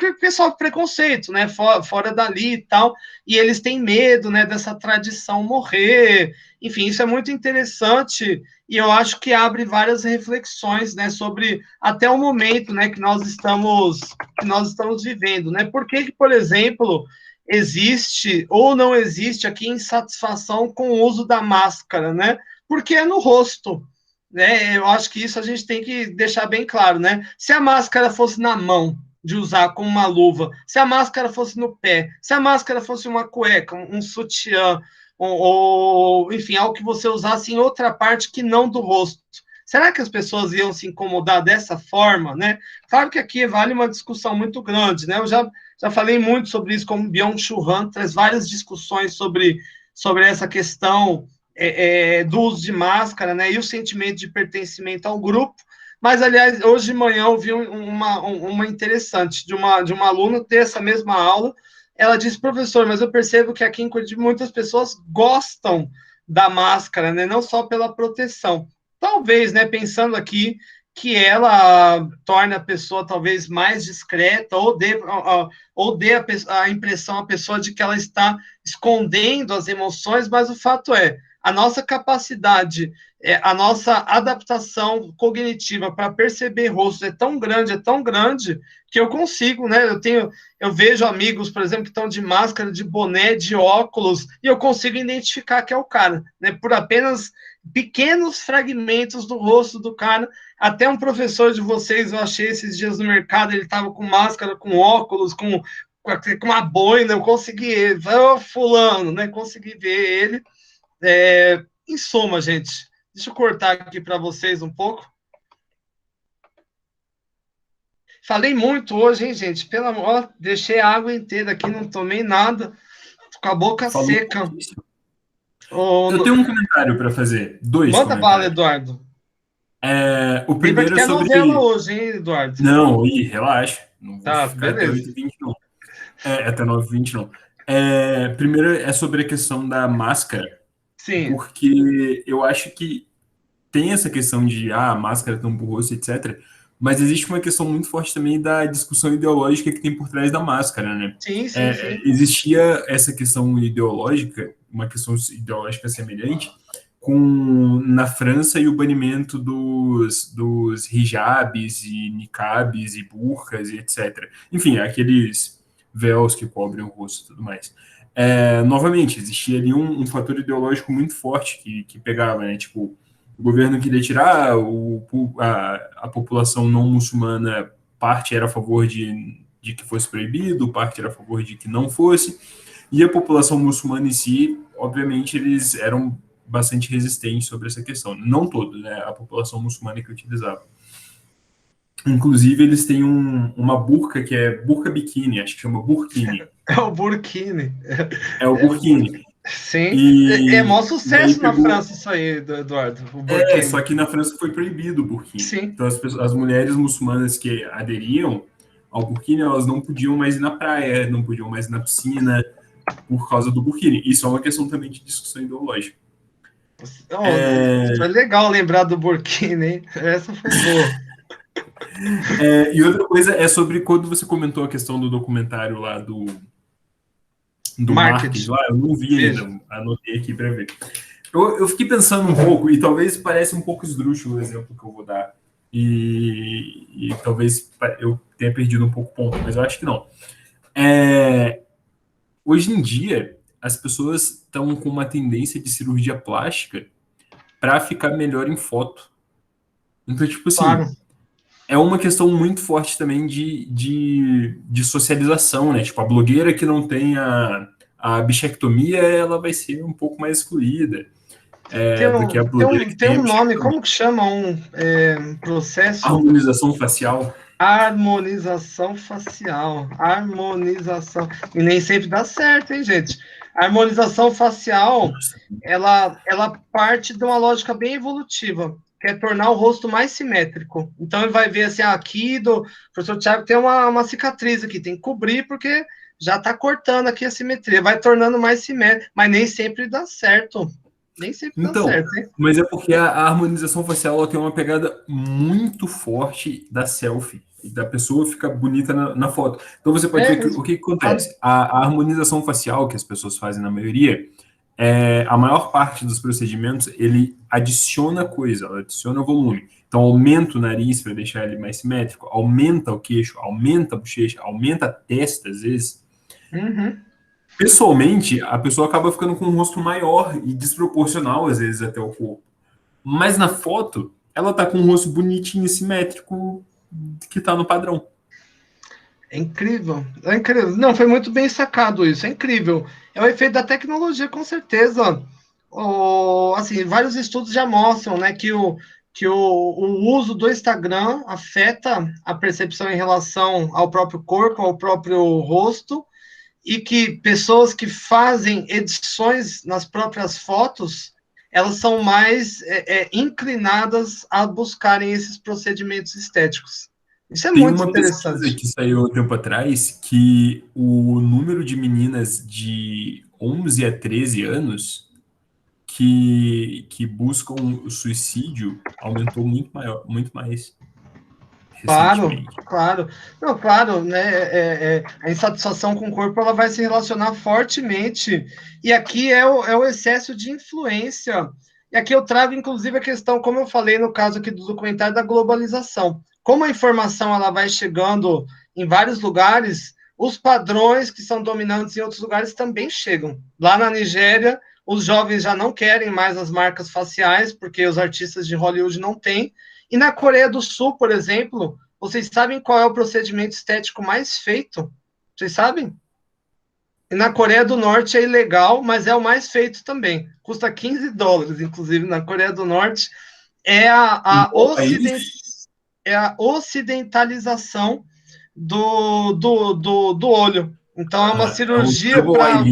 o pessoal preconceito, né, fora dali e tal, e eles têm medo, né, dessa tradição morrer, enfim, isso é muito interessante, e eu acho que abre várias reflexões, né, sobre até o momento, né, que nós estamos vivendo, né, por que, por exemplo, existe ou não existe aqui insatisfação com o uso da máscara, né, porque é no rosto, né? Eu acho que isso a gente tem que deixar bem claro, né? Se a máscara fosse na mão, de usar como uma luva, se a máscara fosse no pé, se a máscara fosse uma cueca, um sutiã, ou enfim, algo que você usasse em outra parte que não do rosto, será que as pessoas iam se incomodar dessa forma, né? Claro que aqui vale uma discussão muito grande, né? Eu já falei muito sobre isso, como Byung-Chul Han traz várias discussões sobre essa questão do uso de máscara, né, e o sentimento de pertencimento ao grupo, mas, aliás, hoje de manhã eu vi uma interessante, de uma aluna ter essa mesma aula, ela disse, professor, mas eu percebo que aqui em Curitiba muitas pessoas gostam da máscara, né, não só pela proteção, talvez, né, pensando aqui, que ela torne a pessoa talvez mais discreta, ou dê a impressão à pessoa de que ela está escondendo as emoções, mas o fato é, a nossa capacidade, a nossa adaptação cognitiva para perceber rostos é tão grande, que eu consigo, né? Eu vejo amigos, por exemplo, que estão de máscara, de boné, de óculos, e eu consigo identificar que é o cara, né? Por apenas pequenos fragmentos do rosto do cara. Até um professor de vocês, eu achei esses dias no mercado, ele estava com máscara, com óculos, com uma boina, eu consegui, fulano, né? Consegui ver ele. Em suma, gente, deixa eu cortar aqui para vocês um pouco. Falei muito hoje, hein, gente? Pelo amor, deixei a água inteira aqui, não tomei nada, com a boca seca. Eu tenho um comentário para fazer. Manda bala, Eduardo. O primeiro é sobre... novela hoje, hein, Eduardo? Não, relaxa. Não vou tá, ficar beleza. até 8h20, não. Até 9h20, não. Primeiro é sobre a questão da máscara. Sim. Porque eu acho que tem essa questão de a máscara tão por rosto, etc. Mas existe uma questão muito forte também da discussão ideológica que tem por trás da máscara, né? Sim. Existia essa questão ideológica, uma questão ideológica semelhante, na França e o banimento dos hijabs e niqabs e burcas e etc. Enfim, aqueles véus que cobrem o rosto e tudo mais. Novamente, existia ali um fator ideológico muito forte que pegava, né? Tipo, o governo queria tirar a população não muçulmana, parte era a favor de que fosse proibido, parte era a favor de que não fosse, e a população muçulmana em si, obviamente, eles eram bastante resistentes sobre essa questão. Não todos, né? A população muçulmana que utilizava. Inclusive, eles têm uma burca que é burca biquíni, acho que chama burkini. É o burkini. É o burkini. Sim, é maior sucesso na França isso aí, Eduardo. Só que na França foi proibido o burkini. Sim. Então as mulheres muçulmanas que aderiam ao burkini, elas não podiam mais ir na praia, não podiam mais ir na piscina por causa do burkini. Isso é uma questão também de discussão ideológica. Foi legal lembrar do burkini, hein? Essa foi boa. E outra coisa é sobre quando você comentou a questão do documentário lá do marketing lá, eu não vi ainda, anotei aqui para ver. Eu fiquei pensando um pouco, e talvez pareça um pouco esdrúxulo o exemplo que eu vou dar, e talvez eu tenha perdido um pouco o ponto, mas eu acho que não. Hoje em dia, as pessoas estão com uma tendência de cirurgia plástica para ficar melhor em foto. Então, tipo assim, claro. É uma questão muito forte também de socialização, né? Tipo, a blogueira que não tem a bichectomia, ela vai ser um pouco mais excluída. Do que a blogueira que tem um nome, como que chama um processo? Harmonização facial. Harmonização facial. Harmonização. E nem sempre dá certo, hein, gente? A harmonização facial, ela parte de uma lógica bem evolutiva, que é tornar o rosto mais simétrico. Então, ele vai ver assim, aqui do professor Thiago tem uma cicatriz aqui, tem que cobrir, porque já está cortando aqui a simetria, vai tornando mais simétrico, mas nem sempre dá certo. Nem sempre dá certo, hein? Mas é porque a harmonização facial ela tem uma pegada muito forte da selfie. da pessoa fica bonita na foto. Então você pode ver que, o que acontece. A harmonização facial que as pessoas fazem na maioria, a maior parte dos procedimentos, ele adiciona coisa, ela adiciona volume. Então aumenta o nariz para deixar ele mais simétrico, aumenta o queixo, aumenta a bochecha, aumenta a testa, às vezes. Pessoalmente, a pessoa acaba ficando com um rosto maior e desproporcional, às vezes, até o corpo. Mas na foto, ela tá com um rosto bonitinho e simétrico que tá no padrão. É incrível, é incrível. Não, foi muito bem sacado isso, é incrível. É o efeito da tecnologia, com certeza. Assim, vários estudos já mostram, né, que o uso do Instagram afeta a percepção em relação ao próprio corpo, ao próprio rosto, e que pessoas que fazem edições nas próprias fotos, elas são mais inclinadas a buscarem esses procedimentos estéticos. Isso é muito interessante. Tem uma pesquisa que saiu um tempo atrás que o número de meninas de 11 a 13 anos que buscam o suicídio aumentou muito mais. Claro. Não, claro, né? A insatisfação com o corpo ela vai se relacionar fortemente. E aqui é o excesso de influência. E aqui eu trago, inclusive, a questão, como eu falei no caso aqui do documentário, da globalização. Como a informação ela vai chegando em vários lugares, os padrões que são dominantes em outros lugares também chegam. Lá na Nigéria, os jovens já não querem mais as marcas faciais, porque os artistas de Hollywood não têm. E na Coreia do Sul, por exemplo, vocês sabem qual é o procedimento estético mais feito? Vocês sabem? E na Coreia do Norte é ilegal, mas é o mais feito também. Custa $15, inclusive, na Coreia do Norte. É a ocidentalização do olho. Então, é uma cirurgia para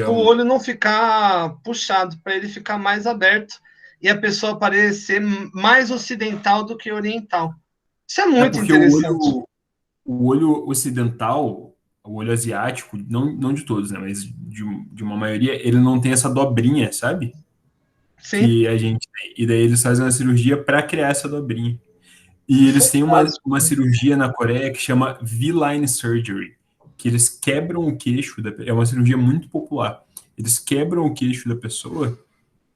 o olho não ficar puxado, para ele ficar mais aberto e a pessoa parecer mais ocidental do que oriental. Isso é muito interessante. O olho ocidental, o olho asiático, não de todos, né, mas de uma maioria, ele não tem essa dobrinha, sabe? Sim. Que a gente tem. E daí eles fazem uma cirurgia para criar essa dobrinha. E eles têm uma cirurgia na Coreia que chama V-line surgery, que eles quebram o queixo, é uma cirurgia muito popular. Eles quebram o queixo da pessoa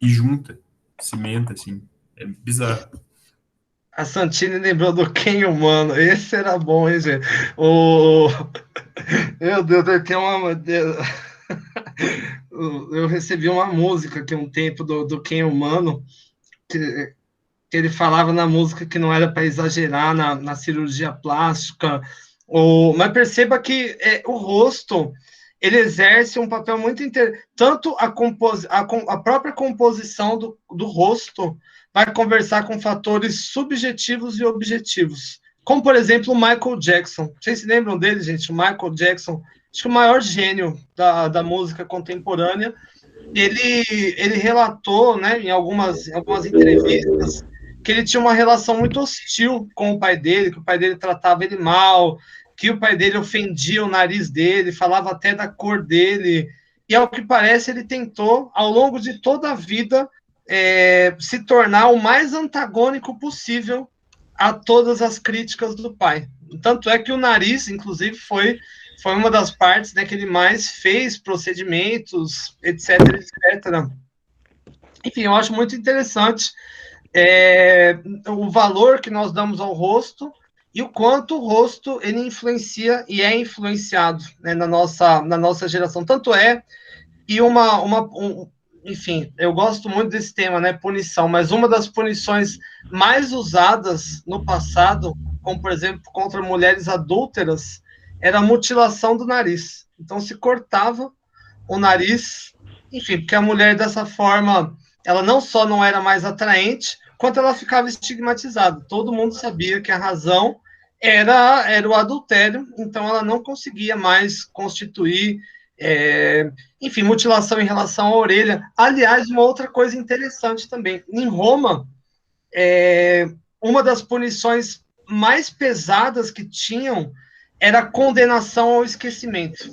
e junta. Cimenta, assim. É bizarro. A Santini lembrou do Ken Humano. Esse era bom, hein, gente? Meu Deus, tem uma... Eu recebi uma música aqui um tempo do Ken Humano, que ele falava na música que não era para exagerar na cirurgia plástica. Mas perceba que o rosto... ele exerce um papel muito interessante. Tanto a própria composição do rosto vai conversar com fatores subjetivos e objetivos. Como, por exemplo, o Michael Jackson. Vocês se lembram dele, gente? O Michael Jackson, acho que o maior gênio da música contemporânea. Ele relatou, né, em algumas entrevistas, que ele tinha uma relação muito hostil com o pai dele, que o pai dele tratava ele mal, que o pai dele ofendia o nariz dele, falava até da cor dele, e ao que parece ele tentou, ao longo de toda a vida, se tornar o mais antagônico possível a todas as críticas do pai. Tanto é que o nariz, inclusive, foi uma das partes, né, que ele mais fez procedimentos, etc, etc. Enfim, eu acho muito interessante o valor que nós damos ao rosto, e o quanto o rosto ele influencia e é influenciado, né, na nossa geração. Tanto é que enfim, eu gosto muito desse tema, né, punição, mas uma das punições mais usadas no passado, como, por exemplo, contra mulheres adúlteras, era a mutilação do nariz. Então, se cortava o nariz, enfim, porque a mulher, dessa forma, ela não só não era mais atraente, quanto ela ficava estigmatizada. Todo mundo sabia que a razão era o adultério, então ela não conseguia mais constituir, enfim, mutilação em relação à orelha. Aliás, uma outra coisa interessante também, em Roma, uma das punições mais pesadas que tinham era a condenação ao esquecimento,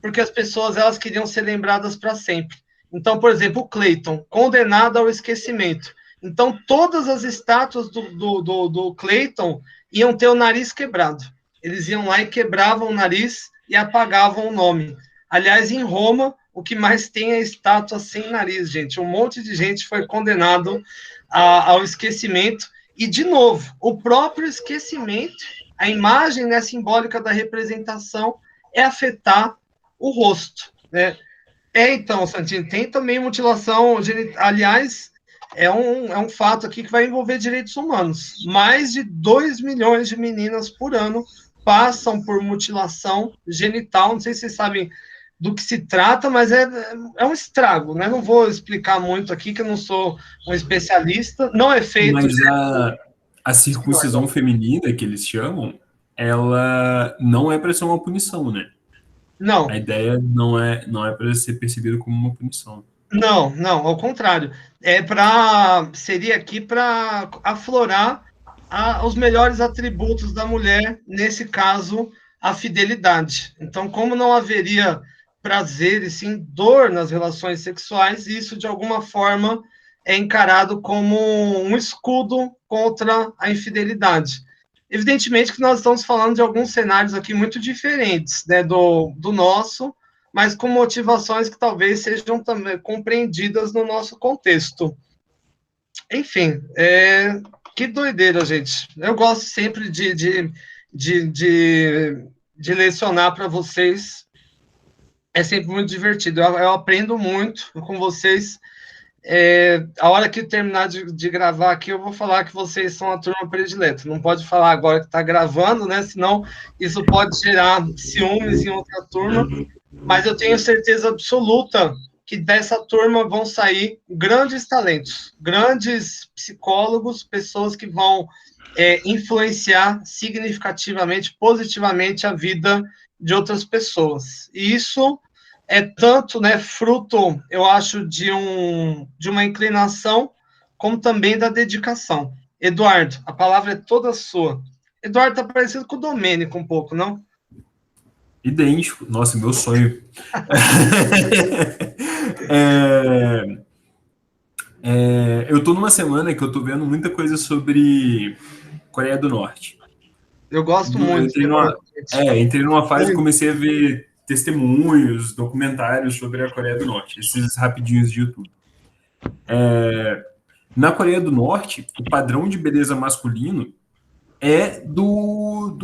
porque as pessoas elas queriam ser lembradas para sempre. Então, por exemplo, o Clayton, condenado ao esquecimento. Então, todas as estátuas do Clayton iam ter o nariz quebrado. Eles iam lá e quebravam o nariz e apagavam o nome. Aliás, em Roma, o que mais tem é estátua sem nariz, gente. Um monte de gente foi condenado ao esquecimento. E, de novo, o próprio esquecimento, a imagem, né, simbólica da representação, é afetar o rosto, né? Então, Santini, tem também mutilação genital. Aliás, é um fato aqui que vai envolver direitos humanos. Mais de 2 milhões de meninas por ano passam por mutilação genital. Não sei se vocês sabem do que se trata, mas é um estrago, né? Não vou explicar muito aqui, que eu não sou um especialista. Não é feito... Mas a circuncisão feminina, que eles chamam, ela não é para ser uma punição, né? Não. A ideia não é para ser percebido como uma punição. Não, ao contrário. Seria aqui para aflorar os melhores atributos da mulher, nesse caso, a fidelidade. Então, como não haveria prazer e sim dor nas relações sexuais, isso de alguma forma é encarado como um escudo contra a infidelidade. Evidentemente que nós estamos falando de alguns cenários aqui muito diferentes, né, do nosso, mas com motivações que talvez sejam também compreendidas no nosso contexto. Enfim, que doideira, gente. Eu gosto sempre de lecionar para vocês. É sempre muito divertido. Eu aprendo muito com vocês. A hora que terminar de gravar aqui, eu vou falar que vocês são a turma predileta. Não pode falar agora que está gravando, né? Senão isso pode gerar ciúmes em outra turma. Mas eu tenho certeza absoluta que dessa turma vão sair grandes talentos, grandes psicólogos, pessoas que vão influenciar significativamente, positivamente a vida de outras pessoas. E isso é tanto, né, fruto, eu acho, de uma inclinação, como também da dedicação. Eduardo, a palavra é toda sua. Eduardo está parecido com o Domênico um pouco, não? Idêntico. Nossa, meu sonho. Eu estou numa semana que eu estou vendo muita coisa sobre Coreia do Norte. Eu gosto muito. Entrei numa fase e comecei a ver testemunhos, documentários sobre a Coreia do Norte, esses rapidinhos de YouTube. Na Coreia do Norte, o padrão de beleza masculino é do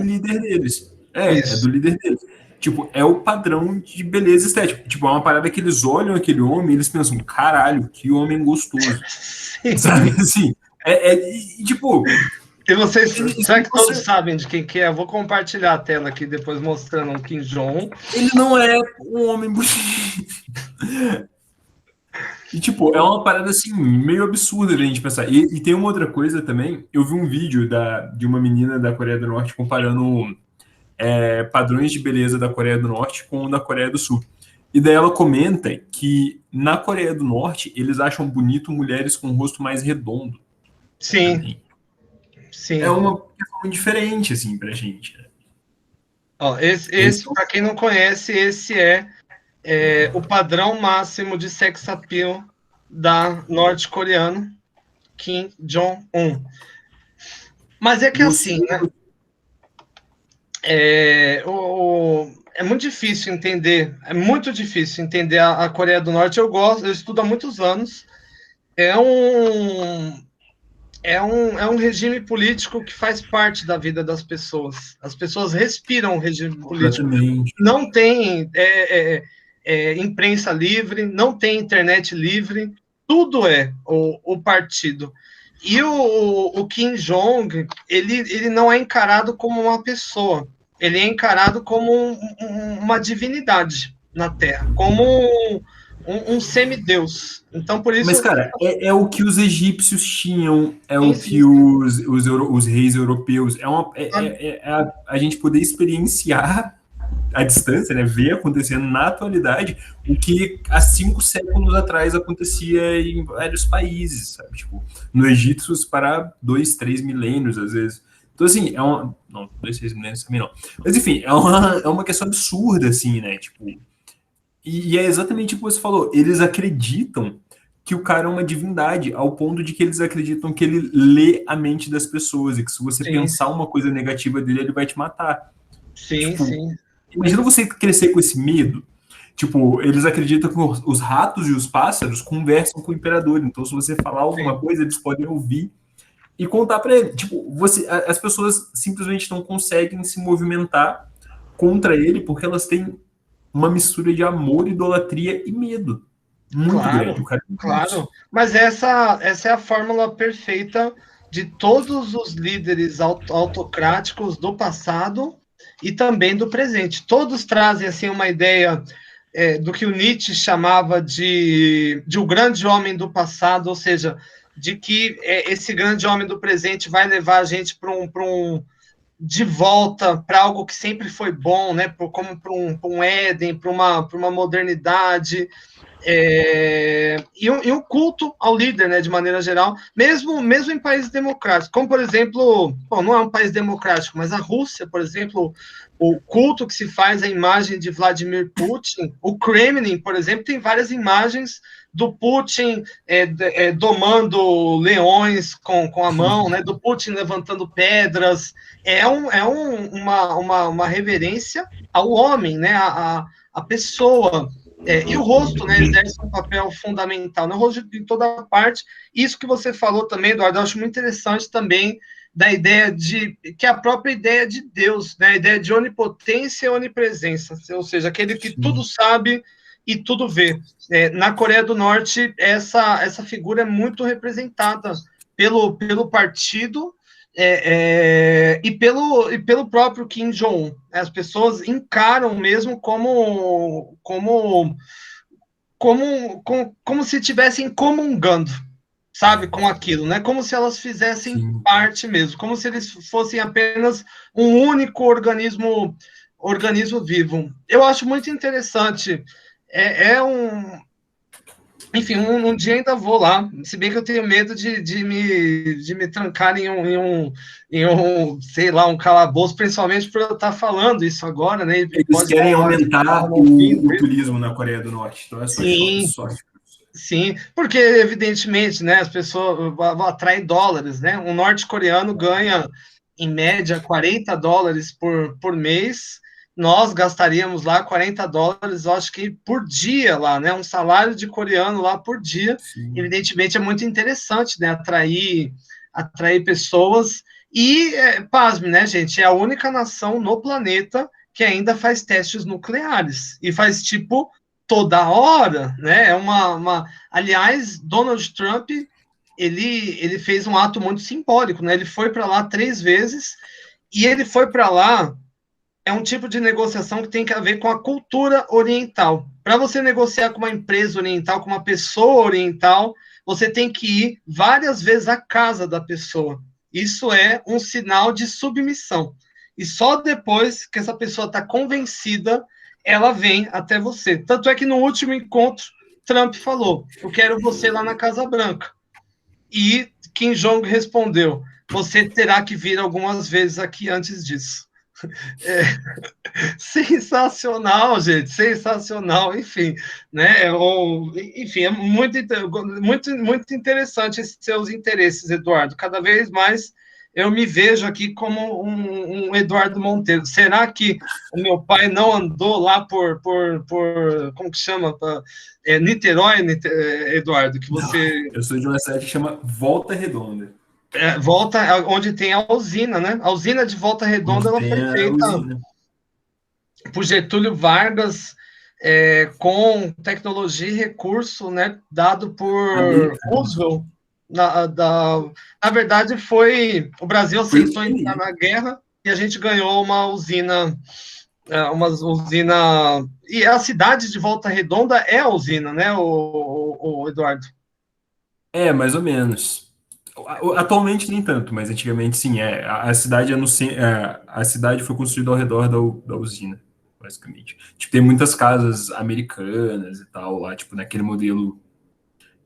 líder deles. É do líder deles. Tipo, é o padrão de beleza estética. Tipo, é uma parada que eles olham aquele homem e eles pensam, caralho, que homem gostoso. Sabe assim? Tipo... E vocês, será que todos sabem de quem que é? Eu vou compartilhar a tela aqui, depois mostrando o Kim Jong. Ele não é um homem bonito. E, tipo, é uma parada, assim, meio absurda da gente pensar. E tem uma outra coisa também. Eu vi um vídeo de uma menina da Coreia do Norte comparando padrões de beleza da Coreia do Norte com o da Coreia do Sul. E daí ela comenta que na Coreia do Norte eles acham bonito mulheres com o rosto mais redondo. Sim. Também. Sim. É uma questão diferente, assim, pra gente. Ó, esse para quem não conhece, esse é o padrão máximo de sex appeal da norte-coreana Kim Jong-un. Mas é que assim, né? É muito difícil entender, a Coreia do Norte. Eu estudo há muitos anos. É um regime político que faz parte da vida das pessoas. As pessoas respiram o regime político. Não tem imprensa livre, não tem internet livre, tudo é o partido. E o Kim Jong, ele não é encarado como uma pessoa, ele é encarado como uma divindade na Terra, como um semideus. Então, por isso... Mas, cara, é o que os egípcios tinham, o que os reis europeus... A gente poder experienciar à distância, né, ver acontecendo na atualidade o que há 5 séculos atrás acontecia em vários países, sabe? Tipo, no Egito, para 2, 3 milênios, às vezes. Então, assim, não, 2, 3 milênios também não. Mas, enfim, é uma questão absurda, assim, né? Tipo... E é exatamente o que você falou. Eles acreditam que o cara é uma divindade, ao ponto de que eles acreditam que ele lê a mente das pessoas, e que se você pensar uma coisa negativa dele, ele vai te matar. Sim, tipo, sim. Imagina você crescer com esse medo. Tipo, eles acreditam que os ratos e os pássaros conversam com o imperador, então se você falar alguma coisa, eles podem ouvir e contar para ele. Tipo, as pessoas simplesmente não conseguem se movimentar contra ele porque elas têm uma mistura de amor, idolatria e medo. Muito grande. O cara claro. Mas essa é a fórmula perfeita de todos os líderes autocráticos do passado e também do presente. Todos trazem assim uma ideia do que o Nietzsche chamava de o grande homem do passado, ou seja, de que esse grande homem do presente vai levar a gente para de volta para algo que sempre foi bom, né? Como para um Éden, para uma modernidade. E um culto ao líder, né, de maneira geral, mesmo em países democráticos, como, por exemplo, não é um país democrático, mas a Rússia, por exemplo, o culto que se faz à imagem de Vladimir Putin, o Kremlin, por exemplo, tem várias imagens do Putin domando leões com a mão, né, do Putin levantando pedras. Uma reverência ao homem, né, a pessoa. E o rosto, né, exerce um papel fundamental, né, o rosto de toda parte. Isso que você falou também, Eduardo, eu acho muito interessante também, da ideia que é a própria ideia de Deus, né, a ideia de onipotência e onipresença, ou seja, aquele que tudo sabe e tudo vê. Na Coreia do Norte, essa figura é muito representada pelo partido e pelo próprio Kim Jong-un. As pessoas encaram mesmo como se estivessem comungando, sabe, com aquilo, né? Como se elas fizessem parte mesmo, como se eles fossem apenas um único organismo vivo. Eu acho muito interessante. Enfim, um dia ainda vou lá, se bem que eu tenho medo de me trancar em um, sei lá, um calabouço, principalmente por eu estar falando isso agora, né? Eles querem aumentar o turismo na Coreia do Norte, então é só Sim, porque, evidentemente, né, as pessoas vão atrair dólares, né? Um norte-coreano ganha, em média, $40 por mês. Nós gastaríamos lá $40, eu acho que por dia lá, né? Um salário de coreano lá por dia. Sim. Evidentemente, é muito interessante, né? Atrair pessoas. E, pasme, né, gente? É a única nação no planeta que ainda faz testes nucleares. E faz, tipo, toda hora, né? Aliás, Donald Trump, ele fez um ato muito simbólico, né? Ele foi para lá 3 vezes, e ele foi para lá. É um tipo de negociação que tem que ver com a cultura oriental. Para você negociar com uma empresa oriental, com uma pessoa oriental, você tem que ir várias vezes à casa da pessoa. Isso é um sinal de submissão. E só depois que essa pessoa está convencida, ela vem até você. Tanto é que no último encontro, Trump falou: eu quero você lá na Casa Branca. E Kim Jong respondeu: você terá que vir algumas vezes aqui antes disso. Sensacional, gente, sensacional, enfim, né? Enfim, é muito interessante esses seus interesses, Eduardo. Cada vez mais eu me vejo aqui como um Eduardo Monteiro. Será que o meu pai não andou lá por como que chama? Niterói, Eduardo? Que você... Eu sou de uma cidade que chama Volta Redonda. Onde tem a usina, né? A usina de Volta Redonda, ela foi feita por Getúlio Vargas, com tecnologia e recurso, né, dado por Roosevelt. Na verdade, o Brasil aceitou entrar na guerra e a gente ganhou uma usina, e a cidade de Volta Redonda é a usina, né, o Eduardo? Mais ou menos. Atualmente nem tanto, mas antigamente sim. A cidade a cidade foi construída ao redor da usina, basicamente. Tipo, tem muitas casas americanas e tal lá, tipo, naquele modelo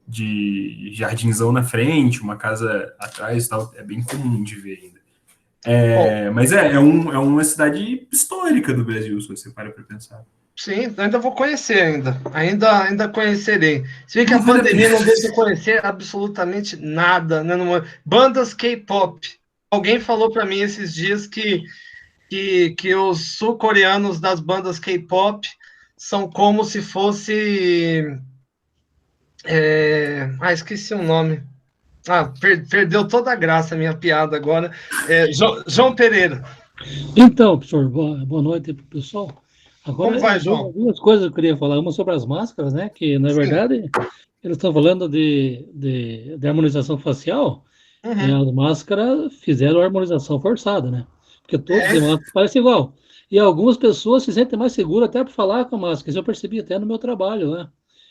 de jardinzão na frente, uma casa atrás e tal. É bem comum de ver ainda. Mas é uma cidade histórica do Brasil, se você para pensar. Sim, ainda vou conhecer ainda conhecerei. Se vê que a pandemia não deixa eu conhecer absolutamente nada, né? Bandas K-pop. Alguém falou para mim esses dias que os sul-coreanos das bandas K-pop são como se fosse... esqueci o nome. Perdeu toda a graça a minha piada agora. João Pereira. Então, professor, boa noite para o pessoal. Agora, Como vai, João? Duas coisas que eu queria falar. Uma sobre as máscaras, né? Que, na verdade, eles estão falando de harmonização facial, e as máscaras fizeram a harmonização forçada, né? Porque todos as máscaras parecem igual. E algumas pessoas se sentem mais seguras até para falar com a máscara. Isso eu percebi até no meu trabalho, né?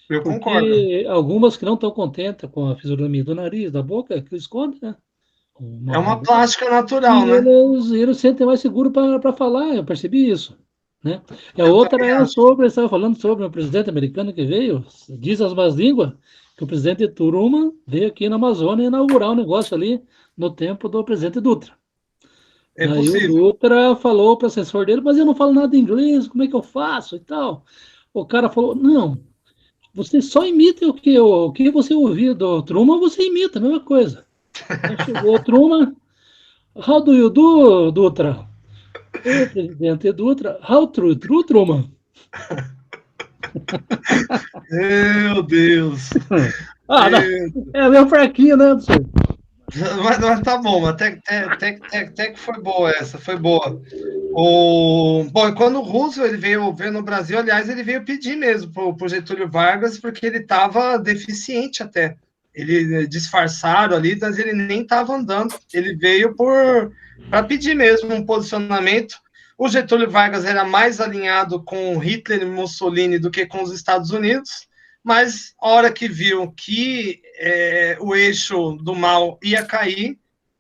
Eu Porque concordo. algumas que não estão contentes com a fisionomia do nariz, da boca, que eles escondem, né? É uma plástica natural, né? Eles sentem mais seguros para falar, eu percebi isso. Né? E a outra era estava falando sobre o presidente americano que veio, diz as más línguas, que o presidente Truman veio aqui na Amazônia inaugurar um negócio ali no tempo do presidente Dutra. É Aí possível. o Dutra falou para o assessor dele, mas eu não falo nada em inglês, como é que eu faço e tal? O cara falou, não, você só imita o que você ouviu do Truman, você imita, a mesma coisa. Aí chegou o Truman, how do you do, Dutra? O presidente Dutra, how true, Truman? Meu Deus. É meio fraquinho, né, senhor? Mas tá bom, até que foi boa essa, foi boa. Bom, quando o Roosevelt ele veio no Brasil, aliás, ele veio pedir mesmo pro Getúlio Vargas, porque ele estava deficiente até. Ele disfarçaram ali, mas ele nem estava andando. Ele veio para pedir mesmo um posicionamento. O Getúlio Vargas era mais alinhado com Hitler e Mussolini do que com os Estados Unidos, mas a hora que viu que o eixo do mal ia cair,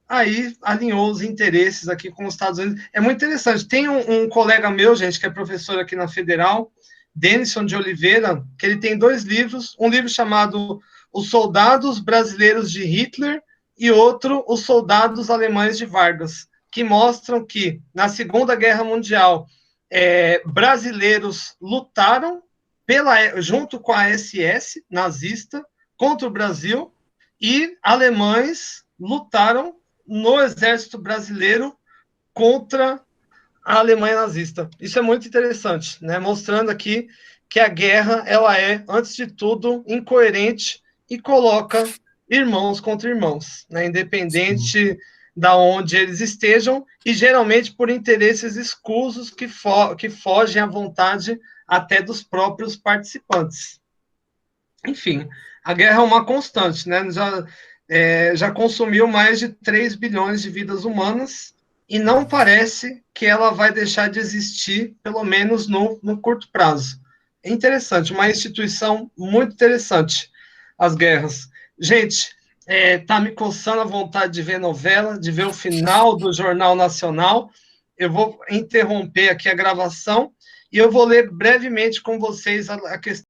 aí alinhou os interesses aqui com os Estados Unidos. É muito interessante. Tem um colega meu, gente, que é professor aqui na Federal, Denison de Oliveira, que ele tem 2 livros, um livro chamado Os Soldados Brasileiros de Hitler e outro, Os Soldados Alemães de Vargas, que mostram que, na Segunda Guerra Mundial, brasileiros lutaram junto com a SS nazista contra o Brasil e alemães lutaram no exército brasileiro contra a Alemanha nazista. Isso é muito interessante, né? Mostrando aqui que a guerra ela é, antes de tudo, incoerente e coloca irmãos contra irmãos, né? Independente da onde eles estejam, e geralmente por interesses escusos que fogem à vontade até dos próprios participantes. Enfim, a guerra é uma constante, né? Já consumiu mais de 3 bilhões de vidas humanas e não parece que ela vai deixar de existir, pelo menos no curto prazo. É interessante, uma instituição muito interessante, as guerras. Gente, tá me coçando a vontade de ver novela, de ver o final do Jornal Nacional. Eu vou interromper aqui a gravação e eu vou ler brevemente com vocês a questão